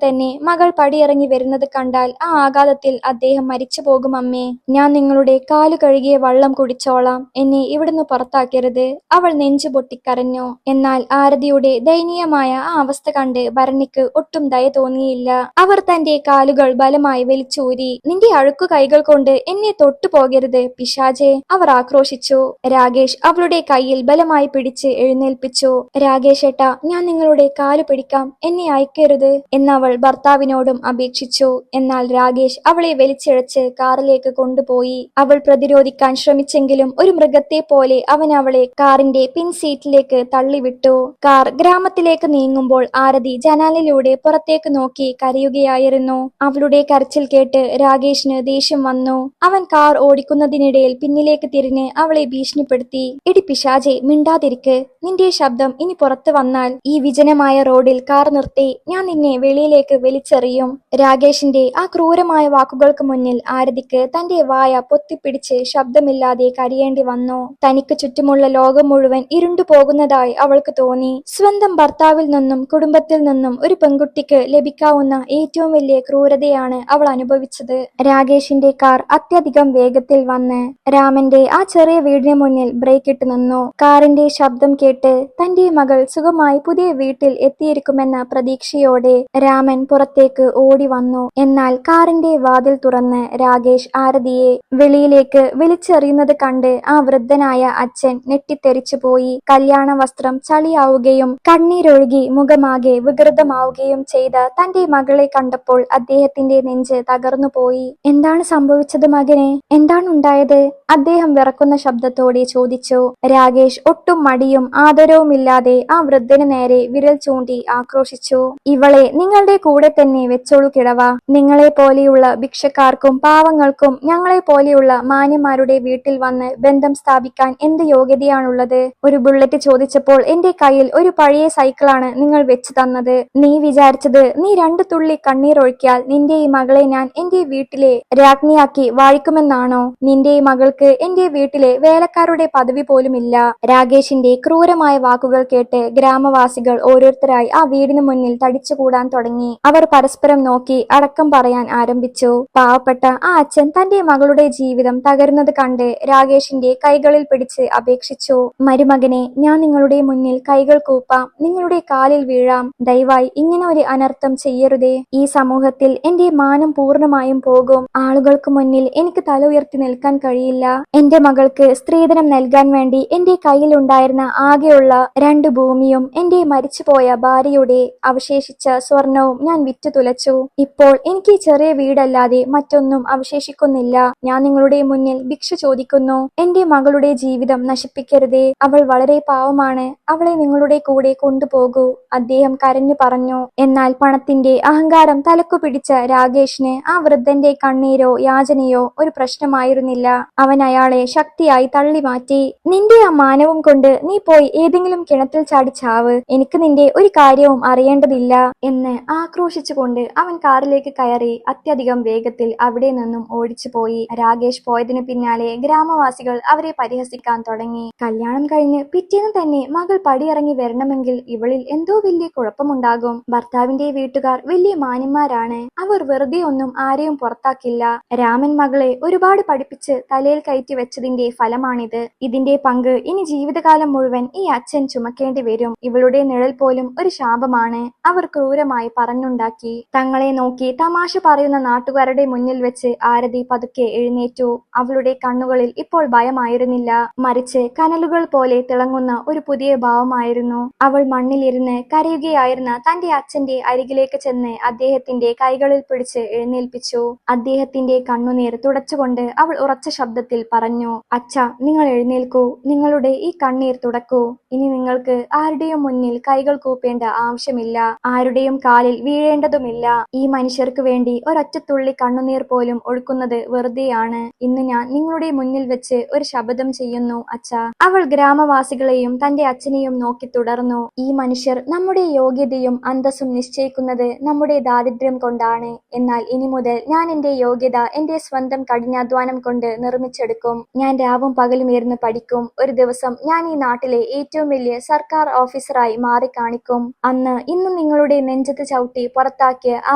തന്നെ മകൾ പടിയിറങ്ങി വരുന്നത് കണ്ടാൽ ആ ആഘാതത്തിൽ അദ്ദേഹം മരിച്ചു പോകും അമ്മേ. ഞാൻ നിങ്ങളുടെ കാലു കഴുകിയ വള്ളം കുടിച്ചോളാം. എന്നെ ഇവിടുന്ന് പുറത്താക്കരുത്. അവൾ നെഞ്ചു പൊട്ടിക്കരഞ്ഞു. എന്നാൽ ആരതിയുടെ ദയനീയമായ ആ അവസ്ഥ കണ്ട് ഭരണിക്ക് ഒട്ടും ദയ തോന്നിയില്ല. അവർ തന്റെ കാലുകൾ ബലമായി വലിച്ചൂരി. നിന്റെ അഴുക്കു കൈകൾ കൊണ്ട് എന്നെ തൊട്ടു പോകരുത് പിശാചേ, അവർ ആക്രോശിച്ചു. രാകേഷ് അവളുടെ കയ്യിൽ ബലമായി പിടിച്ച് എഴുന്നേൽപ്പിച്ചു. രാകേഷേട്ടാ, ഞാൻ നിങ്ങളുടെ കാലു പിടിക്കാം, എന്നെ അയക്കരുത് എന്നവൾ ഭർത്താവിനോടും അപേക്ഷിച്ചു. എന്നാൽ രാകേഷ് അവളെ വലിച്ചിഴച്ച് കാറിലേക്ക് കൊണ്ടുപോയി. അവൾ പ്രതിരോധിക്കാൻ ശ്രമിച്ചെങ്കിലും ഒരു മൃഗത്തെ പോലെ അവൻ അവളെ കാറിന്റെ പിൻസീറ്റിലേക്ക് തള്ളിവിട്ടു. കാർ ഗ്രാമത്തിലേക്ക് നീങ്ങുമ്പോൾ ആരതി ജനാലിലൂടെ പുറത്തേക്ക് നോക്കി കരയുകയായിരുന്നു. അവളുടെ കരച്ചിൽ കേട്ട് രാകേഷിന് ദേഷ്യം വന്നു. അവൻ കാർ ഓടിക്കുന്നതിനിടയിൽ പിന്നിലേക്ക് തിരിഞ്ഞ് അവളെ ഭീഷണിപ്പെടുത്തി. എടി പിശാചേ, മിണ്ടാതിരിക്ക്. നിന്റെ ശബ്ദം ഇനി പുറത്തു വന്നാൽ ഈ വിജനമായ റോഡിൽ കാർ നിർത്തി ഞാൻ നിന്നെ വെളിയിലേക്ക് വലിച്ചെറിയും. രാകേഷിന്റെ ആ ക്രൂരമായ വാക്കുകൾക്ക് മുന്നിൽ ആരതിക്ക് തന്റെ വായ പൊത്തിപ്പിടിച്ച് ശബ്ദമില്ലാതെ കരയേണ്ടി വന്നു. തനിക്ക് ചുറ്റുമുള്ള ലോകം മുഴുവൻ ഇരുണ്ടു പോകുന്നതായി അവൾക്ക് തോന്നി. സ്വന്തം ഭർത്താവിൽ നിന്നും കുടുംബത്തിൽ നിന്നും ഒരു പെൺകുട്ടിക്ക് ലഭിക്കാവുന്ന ഏറ്റവും വലിയ ക്രൂരതയാണ് അവൾ അനുഭവിച്ചത്. രാകേഷിന്റെ കാർ അത്യധികം വേഗത്തിൽ വന്ന് രാമന്റെ ആ ചെറിയ വീടിന് മുന്നിൽ ബ്രേക്ക് ഇട്ട് നിന്നു. കാറിന്റെ ശബ്ദം കേട്ട് തന്റെ മകൾ സുഖമായി പുതിയ വീട്ടിൽ എത്തിയിരിക്കുമെന്ന പ്രതീക്ഷയോടെ രാമൻ പുറത്തേക്ക് ഓടി വന്നു. എന്നാൽ കാറിന്റെ വാതിൽ തുറന്ന് രാകേഷ് ആരതിയെ വെളിയിലേക്ക് വലിച്ചെറിയുന്നത് കണ്ട് ആ വൃദ്ധനായ അച്ഛൻ ഞെട്ടിത്തെറിച്ചു പോയി. കല്യാണ വസ്ത്രം ചളിയാവുകയും കണ്ണീരൊഴുകി മുഖമാകെ വികൃതമാവുകയും ചെയ്ത തന്റെ മകളെ കണ്ടപ്പോൾ അദ്ദേഹത്തിന്റെ നെഞ്ച് തകർന്നുപോയി. എന്താണ് സംഭവിച്ചത് മകനെ? എന്താണ് ഉണ്ടായത്? അദ്ദേഹം വിറക്കുന്ന ശബ്ദത്തോടെ ചോദിച്ചു. രാകേഷ് ഒട്ടും മടിയും ആദരവുമില്ലാതെ ആ വൃദ്ധന് നേരെ വിരൽ ചൂണ്ടി ആക്രോശിച്ചു. ഇവളെ നിങ്ങളുടെ കൂടെ തന്നെ വെച്ചോളൂ കിഴവ. നിങ്ങളെ പോലെയുള്ള ഭിക്ഷക്കാർക്കും പാവങ്ങൾക്കും ഞങ്ങളെ പോലെയുള്ള മാന്യന്മാരുടെ വീട്ടിൽ വന്ന് ബന്ധം സ്ഥാപിക്കാൻ എന്ത് യോഗ്യതയാണുള്ളത്? ഒരു ബുള്ളറ്റ് ചോദിച്ചപ്പോൾ എന്റെ കയ്യിൽ ഒരു പഴയ സൈക്കിളാണ് നിങ്ങൾ വെച്ച് തന്നത്. നീ വിചാരിച്ചത് നീ 2 തുള്ളി കണ്ണീർ ഒഴുക്കിയാൽ നിന്റെ ഈ മകളെ ഞാൻ എന്റെ വീട്ടിലെ രാജ്ഞിയാക്കി വാഴിക്കുമെന്നാണോ? നിന്റെ ഈ മകൾക്ക് എന്റെ വീട്ടിലെ വേലക്കാരുടെ പദവി പോലുമില്ല. രാകേഷിന്റെ ക്രൂരമായ വാക്കുകൾ കേട്ട് ഗ്രാമവാസികൾ ഓരോരുത്തരായി ആ വീടിന് മുന്നിൽ തടിച്ചുകൂടാൻ തുടങ്ങി. അവർ പരസ്പരം നോക്കി അടക്കം പറയാൻ ആരംഭിച്ചു. പാവപ്പെട്ട ആ അച്ഛൻ തന്റെ മകളുടെ ജീവിതം തകരുന്നത് കണ്ട് രാകേഷിന്റെ കൈകളിൽ പിടിച്ച് അപേക്ഷിച്ചു. മരുമകനെ, ഞാൻ നിങ്ങളുടെ മുന്നിൽ കൈകൾ കൂപ്പാം, നിങ്ങളുടെ കാലിൽ വീഴാം. ദയവായി ഇങ്ങനെ ഒരു അനർത്ഥം ചെയ്യരുതേ. ഈ സമൂഹത്തിൽ എന്റെ മാനം പൂർണ്ണമായും പോകും. ആളുകൾക്ക് മുന്നിൽ എനിക്ക് തല ഉയർത്തി നിൽക്കാൻ കഴിയില്ല. എന്റെ മകൾക്ക് സ്ത്രീധനം നൽകാൻ വേണ്ടി എന്റെ കയ്യിലുണ്ടായിരുന്ന ആകെയുള്ള 2 ഭൂമിയും എന്റെ മരിച്ചുപോയ ഭാര്യയുടെ അവശേഷിച്ച സ്വർണവും ഞാൻ വിറ്റു തുലച്ചു. ഇപ്പോൾ എനിക്ക് ചെറിയ വീടല്ലാതെ മറ്റൊന്നും അവശേഷിക്കുന്നില്ല. ഞാൻ നിങ്ങളുടെ മുന്നിൽ ഭിക്ഷ ചോദിക്കുന്നു. എന്റെ മകളുടെ ജീവിതം നശിപ്പിക്കരുതേ. അവൾ വളരെ പാവമാണ്. അവളെ നിങ്ങളുടെ കൂടെ കൊണ്ടുപോകൂ, അദ്ദേഹം കരഞ്ഞു പറഞ്ഞു. എന്നാൽ പണത്തിന്റെ അഹങ്കാരം തലക്കു പിടിച്ച രാകേഷിന് ആ വൃദ്ധന്റെ കണ്ണീരോ യാചനയോ ഒരു പ്രശ്നമായിരുന്നില്ല. അവൻ അയാളെ ശക്തിയായി തള്ളി മാറ്റി. നിന്റെ ആ മാനവും കൊണ്ട് നീ പോയി ഏതെങ്കിലും കിണറ്റിൽ ചാടി ചാവ്. എനിക്ക് നിന്റെ ഒരു കാര്യവും അറിയേണ്ടതില്ല എന്ന് ആക്രോശിച്ചുകൊണ്ട് അവൻ കാറിലേക്ക് കയറി അത്യധികം വേഗത്തിൽ അവിടെ നിന്നും ഓടിച്ചു പോയി. രാകേഷ് പോയതിനു പിന്നാലെ ഗ്രാമവാസികൾ അവരെ പരിഹസിക്കാൻ തുടങ്ങി. കല്യാണം കഴിഞ്ഞ് പിറ്റേന്ന് തന്നെ മകൾ പടിയിറങ്ങി വരണമെങ്കിൽ ഇവളിൽ എന്തോ വലിയ കുഴപ്പമുണ്ടാകും. ഭർത്താവിന്റെ വീട്ടുകാർ വലിയ മാന്യന്മാരാണ്. അവർ വെറുതെ ഒന്നും ആരെയും പുറത്താക്കില്ല. രാമൻ മകളെ ഒരുപാട് പഠിപ്പിച്ച് തലയിൽ കയറ്റി വെച്ചതിന്റെ ഫലമാണിത്. ഇതിന്റെ പങ്ക് ഇനി ജീവിതകാലം മുഴുവൻ ഈ അച്ഛൻ ചുമക്കേണ്ടി വരും. ഇവളുടെ നിഴൽ പോലും ഒരു ശാപമാണ്, അവർ ക്രൂരമായി പറഞ്ഞുണ്ടാക്കി. തങ്ങളെ നോക്കി തമാശ പറയുന്ന നാട്ടുകാരുടെ മുന്നിൽ വെച്ച് ആരതി പതുക്കെ എഴുന്നേറ്റു. അവളുടെ കണ്ണുകളിൽ ഇപ്പോൾ ഭയമായിരുന്നില്ല, മറിച്ച് കനലുകൾ പോലെ തിളങ്ങുന്ന ഒരു പുതിയ ഭാവമായിരുന്നു. അവൾ മണ്ണിലിരുന്ന് കരയുകയായിരുന്ന തന്റെ അച്ഛന്റെ അരികിലേക്ക് ചെന്ന് അദ്ദേഹത്തിന്റെ കൈകളിൽ പിടിച്ച് എഴുന്നേൽപ്പിച്ചു. അദ്ദേഹത്തിന്റെ കണ്ണുനീർ തുടച്ചുകൊണ്ട് അവൾ ഉറച്ച ശബ്ദത്തിൽ പറഞ്ഞു. അച്ഛാ, നിങ്ങൾ എഴുന്നേൽക്കൂ. നിങ്ങളുടെ ഈ കണ്ണീർ തുടക്കൂ. ഇനി നിങ്ങൾക്ക് ആരുടെയും മുന്നിൽ കൈകൾ കൂപ്പേണ്ട ആവശ്യമില്ല. ആരുടെയും കാലിൽ വീഴേണ്ടതുമില്ല. ഈ മനുഷ്യർക്ക് വേണ്ടി ഒരൊറ്റ തുള്ളി കണ്ണുനീർ പോലും ഒഴുക്കുന്നത് വെറുതെയാണ്. ഇന്ന് ഞാൻ നിങ്ങളുടെ മുന്നിൽ വെച്ച് ഒരു ശപഥം ചെയ്യുന്നു അച്ഛാ. അവൾ ഗ്രാമവാസികളെയും തന്റെ അച്ഛനെയും നോക്കി തുടർന്നു. ഈ മനുഷ്യർ നമ്മുടെ യോഗ്യതയും അന്തസ്സും നിശ്ചയിക്കുന്നത് നമ്മുടെ ദാരിദ്ര്യം കൊണ്ടാണ്. എന്നാൽ ഇനി മുതൽ ഞാൻ എന്റെ യോഗ്യത എന്റെ സ്വന്തം കഠിനാധ്വാനം കൊണ്ട് നിർമ്മിച്ചെടുക്കും. ഞാൻ രാവും പകലും ഇരുന്ന് പഠിക്കും. ഒരു ദിവസം ഞാൻ ഈ നാട്ടിലെ ഏറ്റവും വലിയ സർക്കാർ ഓഫീസറായി മാറിക്കാണിക്കും. അന്ന് ഇന്നും നിങ്ങളുടെ നെഞ്ചത്ത് ചവിട്ടി പുറത്താക്കിയ ആ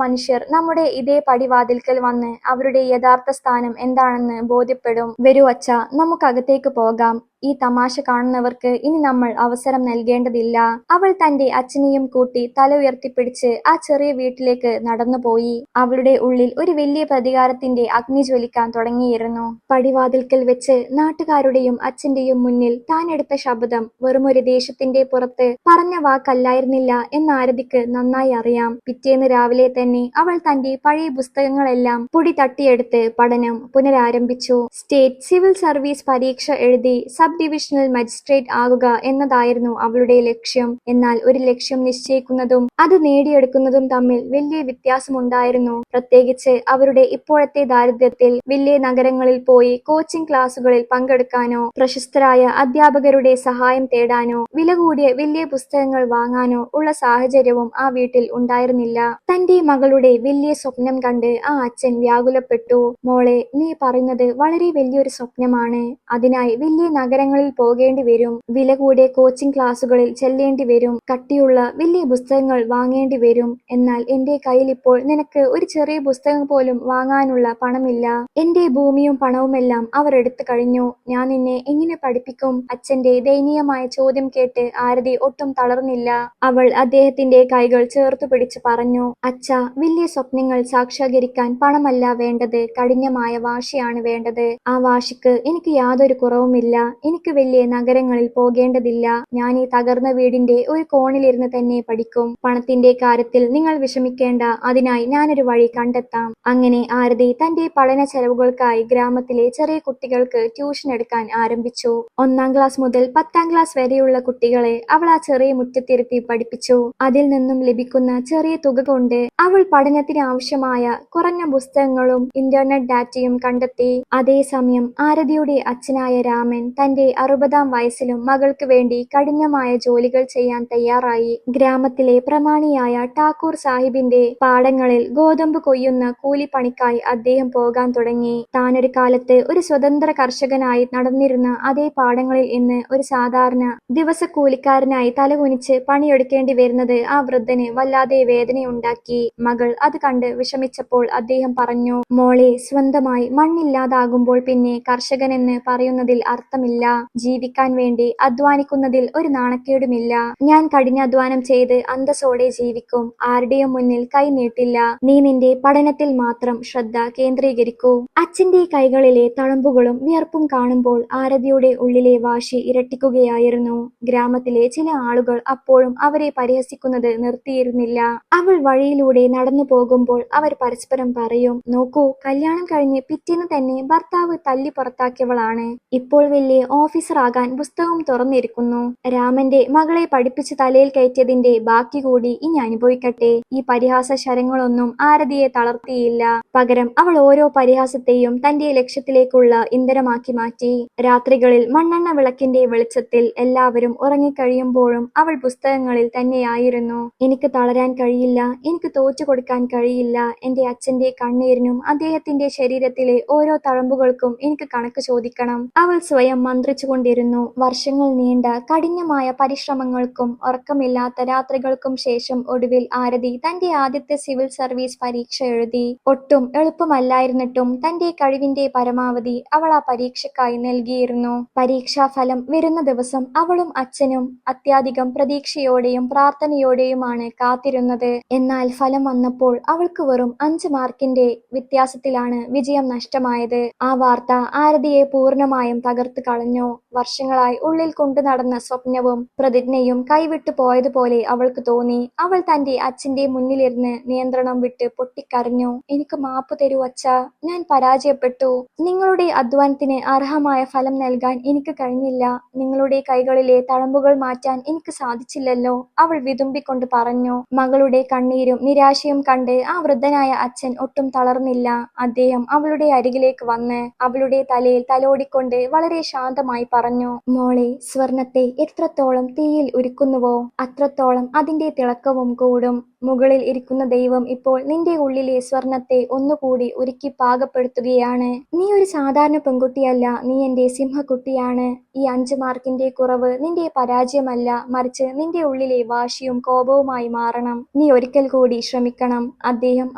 മനുഷ്യർ നമ്മുടെ ഇതേ പടിവാതിൽക്കൽ വന്ന് അവരുടെ യഥാർത്ഥ സ്ഥാനം എന്താണെന്ന് ബോധ്യപ്പെടും. വരൂ അച്ഛാ, നമുക്കകത്തേക്ക് പോകാം. ഈ തമാശ കാണുന്നവർക്ക് ഇനി നമ്മൾ അവസരം നൽകേണ്ടതില്ല. അവൾ തന്റെ അച്ഛനെയും കൂട്ടി തല ഉയർത്തിപ്പിടിച്ച് ആ ചെറിയ വീട്ടിലേക്ക് നടന്നുപോയി. അവളുടെ ഉള്ളിൽ ഒരു വലിയ പ്രതികാരത്തിന്റെ അഗ്നി ജ്വലിക്കാൻ തുടങ്ങിയിരുന്നു. പടിവാതിൽക്കൽ വെച്ച് നാട്ടുകാരുടെയും അച്ഛന്റെയും മുന്നിൽ താൻ എടുത്ത ശപഥം വെറുമൊരു ദേഷ്യത്തിന്റെ പുറത്ത് പറഞ്ഞ വാക്കല്ലായിരുന്നില്ല എന്ന് ആരതിക്ക് നന്നായി അറിയാം. പിറ്റേന്ന് രാവിലെ തന്നെ അവൾ തന്റെ പഴയ പുസ്തകങ്ങളെല്ലാം പൊടി തട്ടിയെടുത്ത് പഠനം പുനരാരംഭിച്ചു. സ്റ്റേറ്റ് സിവിൽ സർവീസ് പരീക്ഷ എഴുതി സബ് ഡിവിഷണൽ മജിസ്ട്രേറ്റ് ആകുക എന്നതായിരുന്നു അവളുടെ ലക്ഷ്യം. എന്നാൽ ഒരു ലക്ഷ്യം നിശ്ചയിക്കുന്നതും അത് നേടിയെടുക്കുന്നതും തമ്മിൽ വലിയ വ്യത്യാസമുണ്ടായിരുന്നു. പ്രത്യേകിച്ച് അവരുടെ ഇപ്പോഴത്തെ ദാരിദ്ര്യത്തിൽ വലിയ നഗരങ്ങളിൽ പോയി കോച്ചിങ് ക്ലാസുകളിൽ പങ്കെടുക്കാനോ പ്രശസ്തരായ അധ്യാപകരുടെ സഹായം തേടാനോ വില കൂടിയ വലിയ പുസ്തകങ്ങൾ വാങ്ങാനോ ഉള്ള സാഹചര്യവും ആ വീട്ടിൽ ഉണ്ടായിരുന്നില്ല. തന്റെ മകളുടെ വലിയ സ്വപ്നം കണ്ട് ആ അച്ഛൻ വ്യാകുലപ്പെട്ടു. മോളെ, നീ പറയുന്നത് വളരെ വലിയൊരു സ്വപ്നമാണ്. അതിനായി വലിയ നഗരങ്ങളിൽ പോകേണ്ടി വരും. വില കൂടിയ കോച്ചിങ് ക്ലാസുകളിൽ ചെല്ലേണ്ടി വരും. കട്ടിയുള്ള വലിയ പുസ്തകങ്ങൾ വാങ്ങേണ്ടി വരും. എന്നാൽ എന്റെ കയ്യിൽ ഇപ്പോൾ നിനക്ക് ഒരു ചെറിയ പുസ്തകം പോലും വാങ്ങാനുള്ള പണമില്ല. എന്റെ ഭൂമിയും പണവുമെല്ലാം അവർ എടുത്തു കഴിഞ്ഞു. ഞാൻ നിന്നെ എങ്ങനെ പഠിപ്പിക്കും? അച്ഛന്റെ ദയനീയമായ ചോദ്യം കേട്ട് ആരതി ഒട്ടും തളർന്നില്ല. അവൾ അദ്ദേഹത്തിന്റെ കൈകൾ ചേർത്തു പിടിച്ച് പറഞ്ഞു, അച്ഛാ, വലിയ സ്വപ്നങ്ങൾ സാക്ഷാത്കരിക്കാൻ പണമല്ല വേണ്ടത്, കഠിനമായ വാശിയാണ് വേണ്ടത്. ആ വാശിക്ക് എനിക്ക് യാതൊരു കുറവുമില്ല. എനിക്ക് വലിയ നഗരങ്ങളിൽ പോകേണ്ടതില്ല. ഞാൻ ഈ തകർന്ന വീടിന്റെ ഒരു കോണിലിരുന്ന് തന്നെ പഠിക്കും. പണത്തിന്റെ കാര്യത്തിൽ നിങ്ങൾ വിഷമിക്കേണ്ട. അതിനായി ഞാനൊരു വഴി കണ്ടെത്താം. അങ്ങനെ ആരതി തന്റെ പഠന ചെലവുകൾക്കായി ഗ്രാമത്തിലെ ചെറിയ കുട്ടികൾക്ക് ട്യൂഷൻ എടുക്കാൻ ആരംഭിച്ചു. 1-ാം ക്ലാസ് മുതൽ 10-ാം ക്ലാസ് വരെയുള്ള കുട്ടികളെ അവൾ ആ ചെറിയ മുറ്റത്തിരുത്തി പഠിപ്പിച്ചു. അതിൽ നിന്നും ലഭിക്കുന്ന ചെറിയ തുക കൊണ്ട് അവൾ പഠനത്തിന് ആവശ്യമായ കുറഞ്ഞ പുസ്തകങ്ങളും ഇന്റർനെറ്റ് ഡാറ്റയും കണ്ടെത്തി. അതേസമയം ആരതിയുടെ അച്ഛനായ രാമൻ തന്റെ 60-ാം വയസ്സിലും മകൾക്ക് വേണ്ടി കഠിനമായ ജോലികൾ ചെയ്യാൻ തയ്യാറായി. ഗ്രാമത്തിലെ പ്രമാണിയായ ഠാക്കൂർ സാഹിബിന്റെ പാടങ്ങളിൽ ഗോതമ്പ് കൊയ്യുന്ന കൂലിപ്പണിക്കായി അദ്ദേഹം പോകാൻ തുടങ്ങി. താനൊരു കാലത്ത് ഒരു സ്വതന്ത്ര കർഷകനായി നടന്നിരുന്ന അതേ പാടങ്ങളിൽ ഇന്ന് ഒരു സാധാരണ ദിവസക്കൂലിക്കാരനായി തലകുനിച്ച് പണിയെടുക്കേണ്ടി വരുന്നത് ആ വൃദ്ധന് വല്ലാതെ വേദനയുണ്ടാക്കി. മകൾ അത് കണ്ട് വിഷമിച്ചപ്പോൾ അദ്ദേഹം പറഞ്ഞു, മോളെ, സ്വന്തമായി മണ്ണില്ലാതാകുമ്പോൾ പിന്നെ കർഷകനെന്ന് പറയുന്നതിൽ അർത്ഥമില്ല. ജീവിക്കാൻ വേണ്ടി അധ്വാനിക്കുന്നതിൽ ഒരു നാണക്കേടുമില്ല. ഞാൻ കഠിനാധ്വാനം ചെയ്ത് അന്തസ്സോടെ ജീവിക്കും. ആരുടെയും മുന്നിൽ കൈ നീട്ടില്ല. നീ നിന്റെ പഠനത്തിൽ മാത്രം ശ്രദ്ധ കേന്ദ്രീകരിക്കൂ. അച്ഛന്റെ കൈകളിലെ തഴമ്പുകളും വിയർപ്പും കാണുമ്പോൾ ആരതിയുടെ ഉള്ളിലെ വാശി ഇരട്ടിക്കുകയായിരുന്നു. ഗ്രാമത്തിലെ ചില ആളുകൾ അപ്പോഴും അവരെ പരിഹസിക്കുന്നത് നിർത്തിയിരുന്നില്ല. അവൾ വഴിയിലൂടെ നടന്നു പോകുമ്പോൾ അവർ പരസ്പരം പറയും, നോക്കൂ, കല്യാണം കഴിഞ്ഞ് പിറ്റേന്ന് തന്നെ ഭർത്താവ് തല്ലി പുറത്താക്കിയവളാണ്. ഇപ്പോൾ വലിയ ഓഫീസർ ആകാൻ പുസ്തകം തുറന്നിരിക്കുന്നു. രാമന്റെ മകളെ പഠിപ്പിച്ച് തലയിൽ കയറ്റിയതിന്റെ ബാക്കി കൂടി ഇനി അനുഭവിക്കട്ടെ. ഈ പരിഹാസ ശരങ്ങളൊന്നും ആരതിയെ തളർത്തിയില്ല. പകരം അവൾ ഓരോ പരിഹാസത്തെയും തന്റെ ലക്ഷ്യത്തിലേക്കുള്ള ഇന്ധനമാക്കി മാറ്റി. രാത്രികളിൽ മണ്ണെണ്ണ വിളക്കിന്റെ വെളിച്ചത്തിൽ എല്ലാവരും ഉറങ്ങിക്കഴിയുമ്പോഴും അവൾ പുസ്തകങ്ങളിൽ തന്നെയായിരുന്നു. എനിക്ക് തളരാൻ കഴിയില്ല. എനിക്ക് തോറ്റു കൊടുക്കാൻ കഴിയില്ല. എന്റെ അച്ഛന്റെ കണ്ണീരിനും അദ്ദേഹത്തിന്റെ ശരീരത്തിലെ ഓരോ തഴമ്പുകൾക്കും എനിക്ക് കണക്ക് ചോദിക്കണം. അവൾ സ്വയം മന്ത്രിച്ചുകൊണ്ടിരുന്നു. വർഷങ്ങൾ നീണ്ട കഠിനമായ പരിശ്രമങ്ങൾക്കും ഉറക്കമില്ലാത്ത രാത്രികൾക്കും ശേഷം ഒടുവിൽ ആരതി തന്റെ ആദ്യത്തെ സിവിൽ സർവീസ് പരീക്ഷ എഴുതി. ഒട്ടും എളുപ്പമല്ലായിരുന്നിട്ടും തന്റെ കഴിവിന്റെ പരമാവധി അവൾ ആ പരീക്ഷയ്ക്കായി നൽകിയിരുന്നു. പരീക്ഷാഫലം വരുന്ന ദിവസം അവളും അച്ഛനും അത്യധികം പ്രതീക്ഷയോടെയും പ്രാർത്ഥനയോടെയുമാണ് കാത്തിരുന്നത്. എന്നാൽ ഫലം വന്നപ്പോൾ അവൾക്ക് വെറും 5 മാർക്കിന്റെ വ്യത്യാസത്തിലാണ് വിജയം നഷ്ടമായത്. ആ വാർത്ത ആരതിയെ പൂർണ്ണമായും തകർത്തു കളഞ്ഞു. പറഞ്ഞു. വർഷങ്ങളായി ഉള്ളിൽ കൊണ്ടു നടന്ന സ്വപ്നവും പ്രതിജ്ഞയും കൈവിട്ടു പോയതുപോലെ അവൾക്ക് തോന്നി. അവൾ തന്റെ അച്ഛന്റെ മുന്നിലിരുന്ന് നിയന്ത്രണം വിട്ട് പൊട്ടിക്കരഞ്ഞു. "എനിക്ക് മാപ്പ് തരൂ അച്ഛാ, ഞാൻ പരാജയപ്പെട്ടു. നിങ്ങളുടെ അധ്വാനത്തിന് അർഹമായ ഫലം നൽകാൻ എനിക്ക് കഴിഞ്ഞില്ല. നിങ്ങളുടെ കൈകളിലെ തഴമ്പുകൾ മാറ്റാൻ എനിക്ക് സാധിച്ചില്ലല്ലോ," അവൾ വിതുമ്പിക്കൊണ്ട് പറഞ്ഞു. മകളുടെ കണ്ണീരും നിരാശയും കണ്ട് ആ വൃദ്ധനായ അച്ഛൻ ഒട്ടും തളർന്നില്ല. അദ്ദേഹം അവളുടെ അരികിലേക്ക് വന്ന് അവളുടെ തലയിൽ തലോടിക്കൊണ്ട് വളരെ ശാന്തമായി പറഞ്ഞു, "മോളെ, സ്വർണത്തെ എത്രത്തോളം തീയിൽ ഉരുക്കുന്നുവോ അത്രത്തോളം അതിന്റെ തിളക്കവും കൂടും. മുകളിൽ ഇരിക്കുന്ന ദൈവം ഇപ്പോൾ നിന്റെ ഉള്ളിലെ സ്വർണത്തെ ഒന്നുകൂടി ഉരുക്കി പാകപ്പെടുത്തുകയാണ്. നീ ഒരു സാധാരണ പെൺകുട്ടിയല്ല, നീ എന്റെ സിംഹക്കുട്ടിയാണ്. ഈ 5 മാർക്കിന്റെ കുറവ് നിന്റെ പരാജയമല്ല, മറിച്ച് നിന്റെ ഉള്ളിലെ വാശിയും കോപവുമായി മാറണം. നീ ഒരിക്കൽ കൂടി ശ്രമിക്കണം." അദ്ദേഹം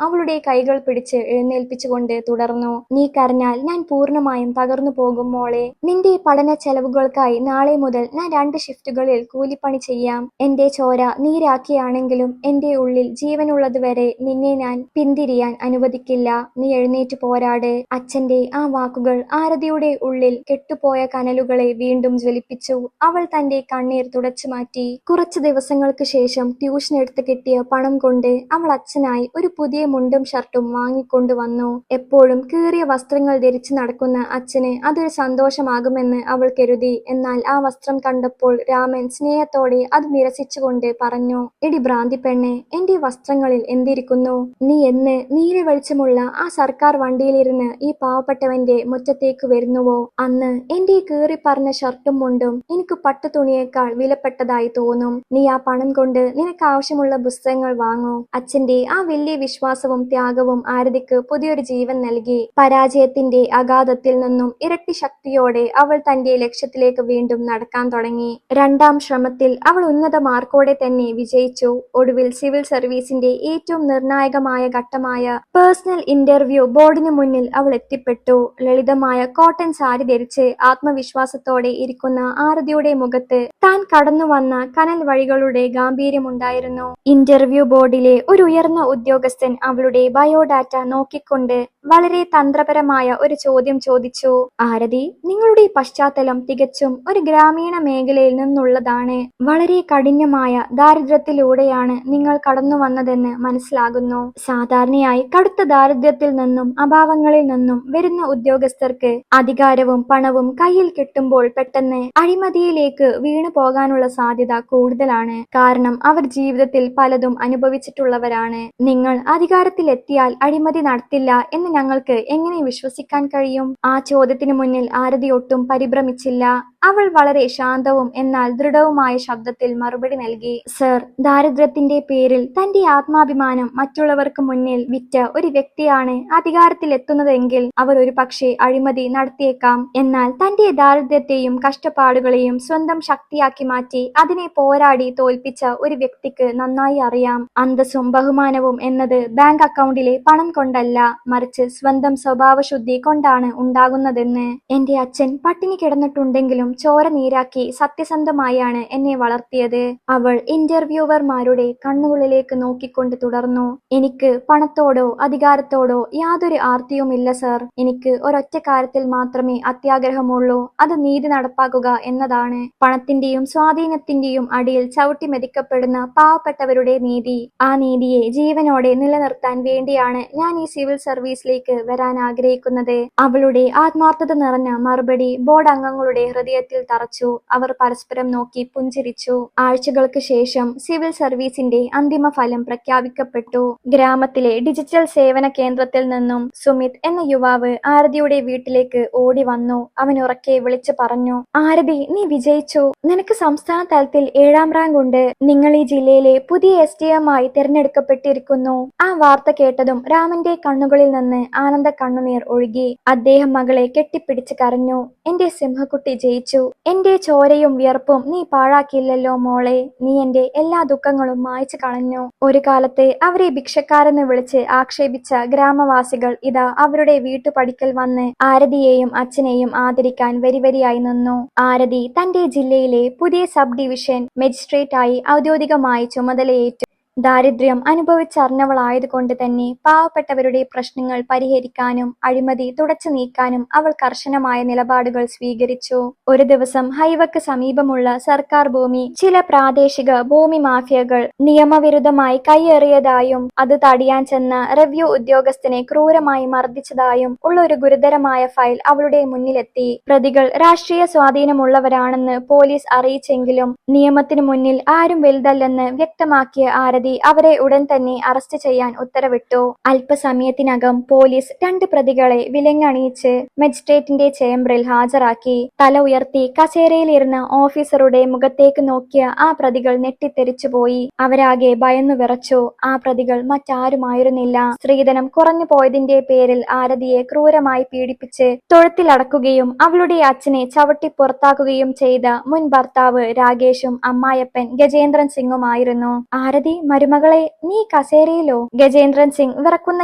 അവളുടെ കൈകൾ പിടിച്ച് എഴുന്നേൽപ്പിച്ചുകൊണ്ട് തുടർന്നു, "നീ കരഞ്ഞാൽ ഞാൻ പൂർണ്ണമായും തകർന്നു പോകും മോളെ. നിന്റെ പഠന ചെലവുകൾക്കായി നാളെ മുതൽ ഞാൻ 2 ഷിഫ്റ്റുകളിൽ കൂലിപ്പണി ചെയ്യാം. എന്റെ ചോര നീരാക്കിയാണെങ്കിലും എന്റെ ഉള്ളിൽ ജീവനുള്ളതുവരെ നിന്നെ ഞാൻ പിന്തിരിയാൻ അനുവദിക്കില്ല. നീ എഴുന്നേറ്റ് പോരാട്." അച്ഛന്റെ ആ വാക്കുകൾ ആരതിയുടെ ഉള്ളിൽ കെട്ടുപോയ കനലുകളെ വീണ്ടും ജ്വലിപ്പിച്ചു. അവൾ തന്റെ കണ്ണീർ തുടച്ചു മാറ്റി. കുറച്ചു ദിവസങ്ങൾക്ക് ശേഷം ട്യൂഷൻ എടുത്ത് കിട്ടിയ പണം കൊണ്ട് അവൾ അച്ഛനായി ഒരു പുതിയ മുണ്ടും ഷർട്ടും വാങ്ങിക്കൊണ്ടുവന്നു. എപ്പോഴും കീറിയ വസ്ത്രങ്ങൾ ധരിച്ചു നടക്കുന്ന അച്ഛന് അതൊരു സന്തോഷമാകുമെന്ന് അവൾ കരുതി. എന്നാൽ ആ വസ്ത്രം കണ്ടപ്പോൾ രാമൻ സ്നേഹത്തോടെ അത് നിരസിച്ചുകൊണ്ട് പറഞ്ഞു, "എടി ഭ്രാന്തി പെണ്ണെ, എന്റെ വസ്ത്രങ്ങളിൽ എന്തിരിക്കുന്നു? നീ എന്ന് നീല വെളിച്ചമുള്ള ആ സർക്കാർ വണ്ടിയിലിരുന്ന് ഈ പാവപ്പെട്ടവന്റെ മുറ്റത്തേക്ക് വരുന്നുവോ? അന്ന് എന്റെ കീറിപ്പറഞ്ഞ ഷർട്ടും മുണ്ടും എനിക്ക് പട്ടുതുണിയേക്കാൾ വിലപ്പെട്ടതായി തോന്നും. നീ ആ പണം കൊണ്ട് നിനക്ക് ആവശ്യമുള്ള പുസ്തകങ്ങൾ വാങ്ങൂ." അച്ഛന്റെ ആ വലിയ വിശ്വാസവും ത്യാഗവും ആരതിക്ക് പുതിയൊരു ജീവൻ നൽകി. പരാജയത്തിന്റെ അഗാധത്തിൽ നിന്നും ഇരട്ടി ശക്തിയോടെ അവൾ തന്റെ ലക്ഷ്യത്തിലേക്ക് വീണ്ടും നടക്കാൻ തുടങ്ങി. 2ാം ശ്രമത്തിൽ അവൾ ഉന്നത മാർക്കോടെ തന്നെ വിജയിച്ചു. ഒടുവിൽ സിവിൽ സർവീസിന്റെ ഏറ്റവും നിർണായകമായ ഘട്ടമായ പേഴ്സണൽ ഇന്റർവ്യൂ ബോർഡിന് മുന്നിൽ അവൾ എത്തിപ്പെട്ടു. ലളിതമായ കോട്ടൺ സാരി ധരിച്ച് ആത്മവിശ്വാസത്തോടെ ഇരിക്കുന്ന ആരതിയുടെ മുഖത്ത് താൻ കടന്നു വന്ന കനൽ വഴികളുടെ ഗാംഭീര്യമുണ്ടായിരുന്നു. ഇന്റർവ്യൂ ബോർഡിലെ ഒരു ഉയർന്ന ഉദ്യോഗസ്ഥൻ അവളുടെ ബയോഡാറ്റ നോക്കിക്കൊണ്ട് വളരെ തന്ത്രപരമായ ഒരു ചോദ്യം ചോദിച്ചു, "ആരതി, നിങ്ങളുടെ പശ്ചാത്തലം തികച്ചും ഒരു ഗ്രാമീണ മേഖലയിൽ നിന്നുള്ളതാണ്. വളരെ കഠിനമായ ദാരിദ്ര്യത്തിലൂടെയാണ് നിങ്ങൾ കടന്നു വന്നതെന്ന് മനസ്സിലാകുന്നു. സാധാരണയായി കടുത്ത ദാരിദ്ര്യത്തിൽ നിന്നും അഭാവങ്ങളിൽ നിന്നും വരുന്ന ഉദ്യോഗസ്ഥർക്ക് അധികാരവും പണവും കയ്യിൽ കിട്ടുമ്പോൾ പെട്ടെന്ന് അഴിമതിയിലേക്ക് വീണു പോകാനുള്ള സാധ്യത കൂടുതലാണ്. കാരണം അവർ ജീവിതത്തിൽ പലതും അനുഭവിച്ചിട്ടുള്ളവരാണ്. നിങ്ങൾ അധികാരത്തിലെത്തിയാൽ അഴിമതി നടത്തില്ല എന്ന് ഞങ്ങൾക്ക് എങ്ങനെ വിശ്വസിക്കാൻ കഴിയും?" ആ ചോദ്യത്തിന് മുന്നിൽ ആരതി ഒട്ടും പരിഭ്രമിച്ചില്ല. അവൾ വളരെ ശാന്തവും എന്നാൽ ദൃഢവുമായ ശബ്ദത്തിൽ മറുപടി നൽകി, "സർ, ദാരിദ്ര്യത്തിന്റെ പേരിൽ തന്റെ ആത്മാഭിമാനം മറ്റുള്ളവർക്ക് മുന്നിൽ വിറ്റ ഒരു വ്യക്തിയാണ് അധികാരത്തിലെത്തുന്നതെങ്കിൽ അവർ ഒരു പക്ഷേ അഴിമതി നടത്തിയേക്കാം. എന്നാൽ തന്റെ ദാരിദ്ര്യത്തെയും കഷ്ടപ്പാടുകളെയും സ്വന്തം ശക്തിയാക്കി മാറ്റി അതിനെ പോരാടി തോൽപ്പിച്ച ഒരു വ്യക്തിക്ക് നന്നായി അറിയാം, അന്തസ്സും ബഹുമാനവും എന്നത് ബാങ്ക് അക്കൗണ്ടിലെ പണം കൊണ്ടല്ല, മറിച്ച് സ്വന്തം സ്വഭാവശുദ്ധി കൊണ്ടാണ് ഉണ്ടാകുന്നതെന്ന്. എന്റെ അച്ഛൻ പട്ടിണി കിടന്നിട്ടുണ്ടെങ്കിലും ചോര നീരാക്കി സത്യസന്ധമായാണ് എന്നെ വളർത്തിയത്." അവൾ ഇന്റർവ്യൂവർമാരുടെ കണ്ണുകളിലേക്ക് നോക്കിക്കൊണ്ട് തുടർന്നു, "എനിക്ക് പണത്തോടോ അധികാരത്തോടോ യാതൊരു ആർത്തിയുമില്ല സർ. എനിക്ക് ഒരൊറ്റ കാര്യത്തിൽ മാത്രമേ അത്യാഗ്രഹമുള്ളൂ, അത് നീതി നടപ്പാക്കുക എന്നതാണ്. പണത്തിന്റെയും സ്വാധീനത്തിന്റെയും അടിയിൽ ചവിട്ടി മെതിക്കപ്പെടുന്ന പാവപ്പെട്ടവരുടെ നീതി. ആ നീതിയെ ജീവനോടെ നിലനിർത്താൻ വേണ്ടിയാണ് ഞാൻ ഈ സിവിൽ സർവീസിലേക്ക് വരാൻ ആഗ്രഹിക്കുന്നത്." അവളുടെ ആത്മാർത്ഥത നിറഞ്ഞ മറുപടി ബോർഡ് അംഗങ്ങളുടെ ഹൃദയത്തിൽ തറച്ചു. അവർ പരസ്പരം നോക്കി പുഞ്ചിരിച്ചു. ആഴ്ചകൾക്ക് ശേഷം സിവിൽ സർവീസിന്റെ അന്തിമ ഫലം പ്രഖ്യാപിക്കപ്പെട്ടു. ഗ്രാമത്തിലെ ഡിജിറ്റൽ സേവന കേന്ദ്രത്തിൽ നിന്നും സുമിത് എന്ന യുവാവ് ആരതിയുടെ വീട്ടിലേക്ക് ഓടി വന്നു. അവൻ ഉറക്കെ വിളിച്ചു പറഞ്ഞു, "ആരതി, നീ വിജയിച്ചു. നിനക്ക് സംസ്ഥാന തലത്തിൽ 7ാം റാങ്ക് ഉണ്ട്. നിങ്ങൾ ഈ ജില്ലയിലെ പുതിയ SDM ആയി തിരഞ്ഞെടുക്കപ്പെട്ടിരിക്കുന്നു." ആ വാർത്ത കേട്ടതും രാമന്റെ കണ്ണുകളിൽ നിന്ന് ആനന്ദ കണ്ണുനീർ ഒഴുകി. അദ്ദേഹം മകളെ കെട്ടിപ്പിടിച്ച് കരഞ്ഞു, "എന്റെ സിംഹക്കുട്ടി ജയിച്ചു. എന്റെ ചോരയും വിയർപ്പും നീ പാഴാക്കിയില്ലല്ലോ മോളെ. നീ എന്റെ എല്ലാ ദുഃഖങ്ങളും മായ്ച്ചു കളഞ്ഞു." ഒരു കാലത്ത് അവരെ ഭിക്ഷക്കാരെന്ന് വിളിച്ച് ആക്ഷേപിച്ച ഗ്രാമവാസികൾ ഇതാ അവരുടെ വീട്ടുപടിക്കൽ വന്ന് ആരതിയെയും അച്ഛനെയും ആദരിക്കാൻ വരിവരിയായി നിന്നു. ആരതി തന്റെ ജില്ലയിലെ പുതിയ സബ് ഡിവിഷൻ മജിസ്ട്രേറ്റ് ആയി ഔദ്യോഗികമായി ചുമതലയേറ്റു. ദാരിദ്ര്യം അനുഭവിച്ചറിഞ്ഞവളായതുകൊണ്ട് തന്നെ പാവപ്പെട്ടവരുടെ പ്രശ്നങ്ങൾ പരിഹരിക്കാനും അഴിമതി തുടച്ചു നീക്കാനും അവൾ കർശനമായ നിലപാടുകൾ സ്വീകരിച്ചു. ഒരു ദിവസം ഹൈവക്ക് സമീപമുള്ള സർക്കാർ ഭൂമി ചില പ്രാദേശിക ഭൂമി മാഫിയകൾ നിയമവിരുദ്ധമായി കൈയേറിയതായും അത് തടയാൻ ചെന്ന റവന്യൂ ഉദ്യോഗസ്ഥനെ ക്രൂരമായി മർദ്ദിച്ചതായും ഉള്ള ഒരു ഗുരുതരമായ ഫയൽ അവളുടെ മുന്നിലെത്തി. പ്രതികൾ രാഷ്ട്രീയ സ്വാധീനമുള്ളവരാണെന്ന് പോലീസ് അറിയിച്ചെങ്കിലും നിയമത്തിനു മുന്നിൽ ആരും വലുതല്ലെന്ന് വ്യക്തമാക്കിയ ആരതി അവരെ ഉടൻ തന്നെ അറസ്റ്റ് ചെയ്യാൻ ഉത്തരവിട്ടു. അല്പസമയത്തിനകം പോലീസ് 2 പ്രതികളെ വിലങ്ങണിയിച്ച് മജിസ്ട്രേറ്റിന്റെ ചേംബറിൽ ഹാജരാക്കി. തല ഉയർത്തി കസേരയിലിരുന്ന ഓഫീസറുടെ മുഖത്തേക്ക് നോക്കിയ ആ പ്രതികൾ ഞെട്ടിത്തെറിച്ചുപോയി. അവരാകെ ഭയന്നു വിറച്ചു. ആ പ്രതികൾ മറ്റാരുമായിരുന്നില്ല, സ്ത്രീധനം കുറഞ്ഞു പോയതിന്റെ പേരിൽ ആരതിയെ ക്രൂരമായി പീഡിപ്പിച്ച് തൊഴുത്തിലടക്കുകയും അവളുടെ അച്ഛനെ ചവിട്ടി പുറത്താക്കുകയും ചെയ്ത മുൻ ഭർത്താവ് രാകേഷും അമ്മായപ്പൻ ഗജേന്ദ്രൻ സിംഗുമായിരുന്നു. ആരതി, മരുമകളെ, നീ കസേരയിലോ? ഗജേന്ദ്രൻ സിംഗ് വിറക്കുന്ന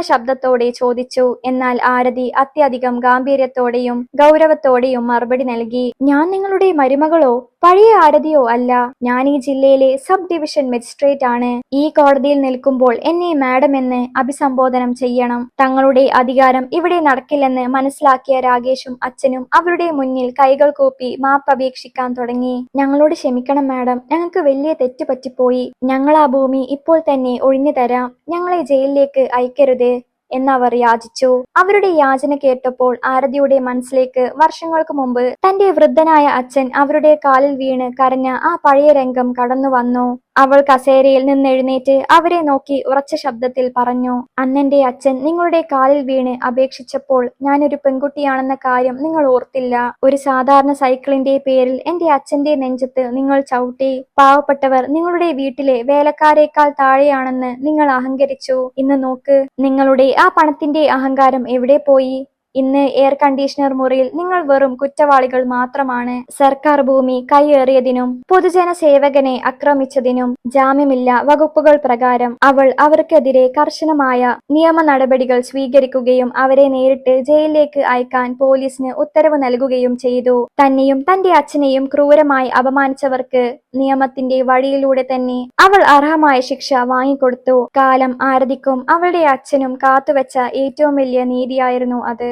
ശബ്ദത്തോടെ ചോദിച്ചു. എന്നാൽ ആരതി അത്യധികം ഗാംഭീര്യത്തോടെയും ഗൗരവത്തോടെയും മറുപടി നൽകി. ഞാൻ നിങ്ങളുടെ മരുമകളോ പഴയ ആരതിയോ അല്ല. ഞാൻ ഈ ജില്ലയിലെ സബ് ഡിവിഷൻ മജിസ്ട്രേറ്റ് ആണ്. ഈ കോടതിയിൽ നിൽക്കുമ്പോൾ എന്നെ മാഡം എന്ന് അഭിസംബോധനം ചെയ്യണം. തങ്ങളുടെ അധികാരം ഇവിടെ നടക്കില്ലെന്ന് മനസ്സിലാക്കിയ രാകേഷും അച്ഛനും അവരുടെ മുന്നിൽ കൈകൾ കൂപ്പി മാപ്പപേക്ഷിക്കാൻ തുടങ്ങി. ഞങ്ങളോട് ക്ഷമിക്കണം മാഡം, ഞങ്ങൾക്ക് വലിയ തെറ്റ് പറ്റിപ്പോയി. ഞങ്ങൾ ആ ഭൂമി ഇപ്പോൾ തന്നെ ഒഴിഞ്ഞു തരാം. ഞങ്ങളെ ജയിലിലേക്ക് അയക്കരുത് എന്നവർ യാചിച്ചു. അവരുടെ യാചന കേട്ടപ്പോൾ ആരതിയുടെ മനസ്സിലേക്ക് വർഷങ്ങൾക്ക് മുമ്പ് തന്റെ വൃദ്ധനായ അച്ഛൻ അവരുടെ കാലിൽ വീണ് കരഞ്ഞ ആ പഴയ രംഗം കടന്നു വന്നു. അവൾ കസേരയിൽ നിന്നെഴുന്നേറ്റ് അവരെ നോക്കി ഉറച്ച ശബ്ദത്തിൽ പറഞ്ഞു, അന്നെന്റെ അച്ഛൻ നിങ്ങളുടെ കാലിൽ വീണ് അപേക്ഷിച്ചപ്പോൾ ഞാനൊരു പെൺകുട്ടിയാണെന്ന കാര്യം നിങ്ങൾ ഓർത്തില്ല. ഒരു സാധാരണ സൈക്കിളിന്റെ പേരിൽ എന്റെ അച്ഛന്റെ നെഞ്ചത്ത് നിങ്ങൾ ചവിട്ടി. പാവപ്പെട്ടവർ നിങ്ങളുടെ വീട്ടിലെ വേലക്കാരേക്കാൾ താഴെയാണെന്ന് നിങ്ങൾ അഹങ്കരിച്ചു. ഇന്ന് നോക്ക്, നിങ്ങളുടെ ആ പണത്തിന്റെ അഹങ്കാരം എവിടെ പോയി? ഇന്ന് എയർ കണ്ടീഷണർ മുറിയിൽ നിങ്ങൾ വെറും കുറ്റവാളികൾ മാത്രമാണ്. സർക്കാർ ഭൂമി കൈയേറിയതിനും പൊതുജന സേവകനെ ആക്രമിച്ചതിനും ജാമ്യമില്ല വകുപ്പുകൾ പ്രകാരം അവൾ അവർക്കെതിരെ കർശനമായ നിയമ നടപടികൾ സ്വീകരിക്കുകയും അവരെ നേരിട്ട് ജയിലിലേക്ക് അയക്കാൻ പോലീസിന് ഉത്തരവ് നൽകുകയും ചെയ്തു. തന്നെയും തന്റെ അച്ഛനെയും ക്രൂരമായി അപമാനിച്ചവർക്ക് നിയമത്തിന്റെ വഴിയിലൂടെ തന്നെ അവൾ അർഹമായ ശിക്ഷ വാങ്ങിക്കൊടുത്തു. കാലം ആരതിക്കും അവളുടെ അച്ഛനും കാത്തുവെച്ച ഏറ്റവും വലിയ നീതിയായിരുന്നു അത്.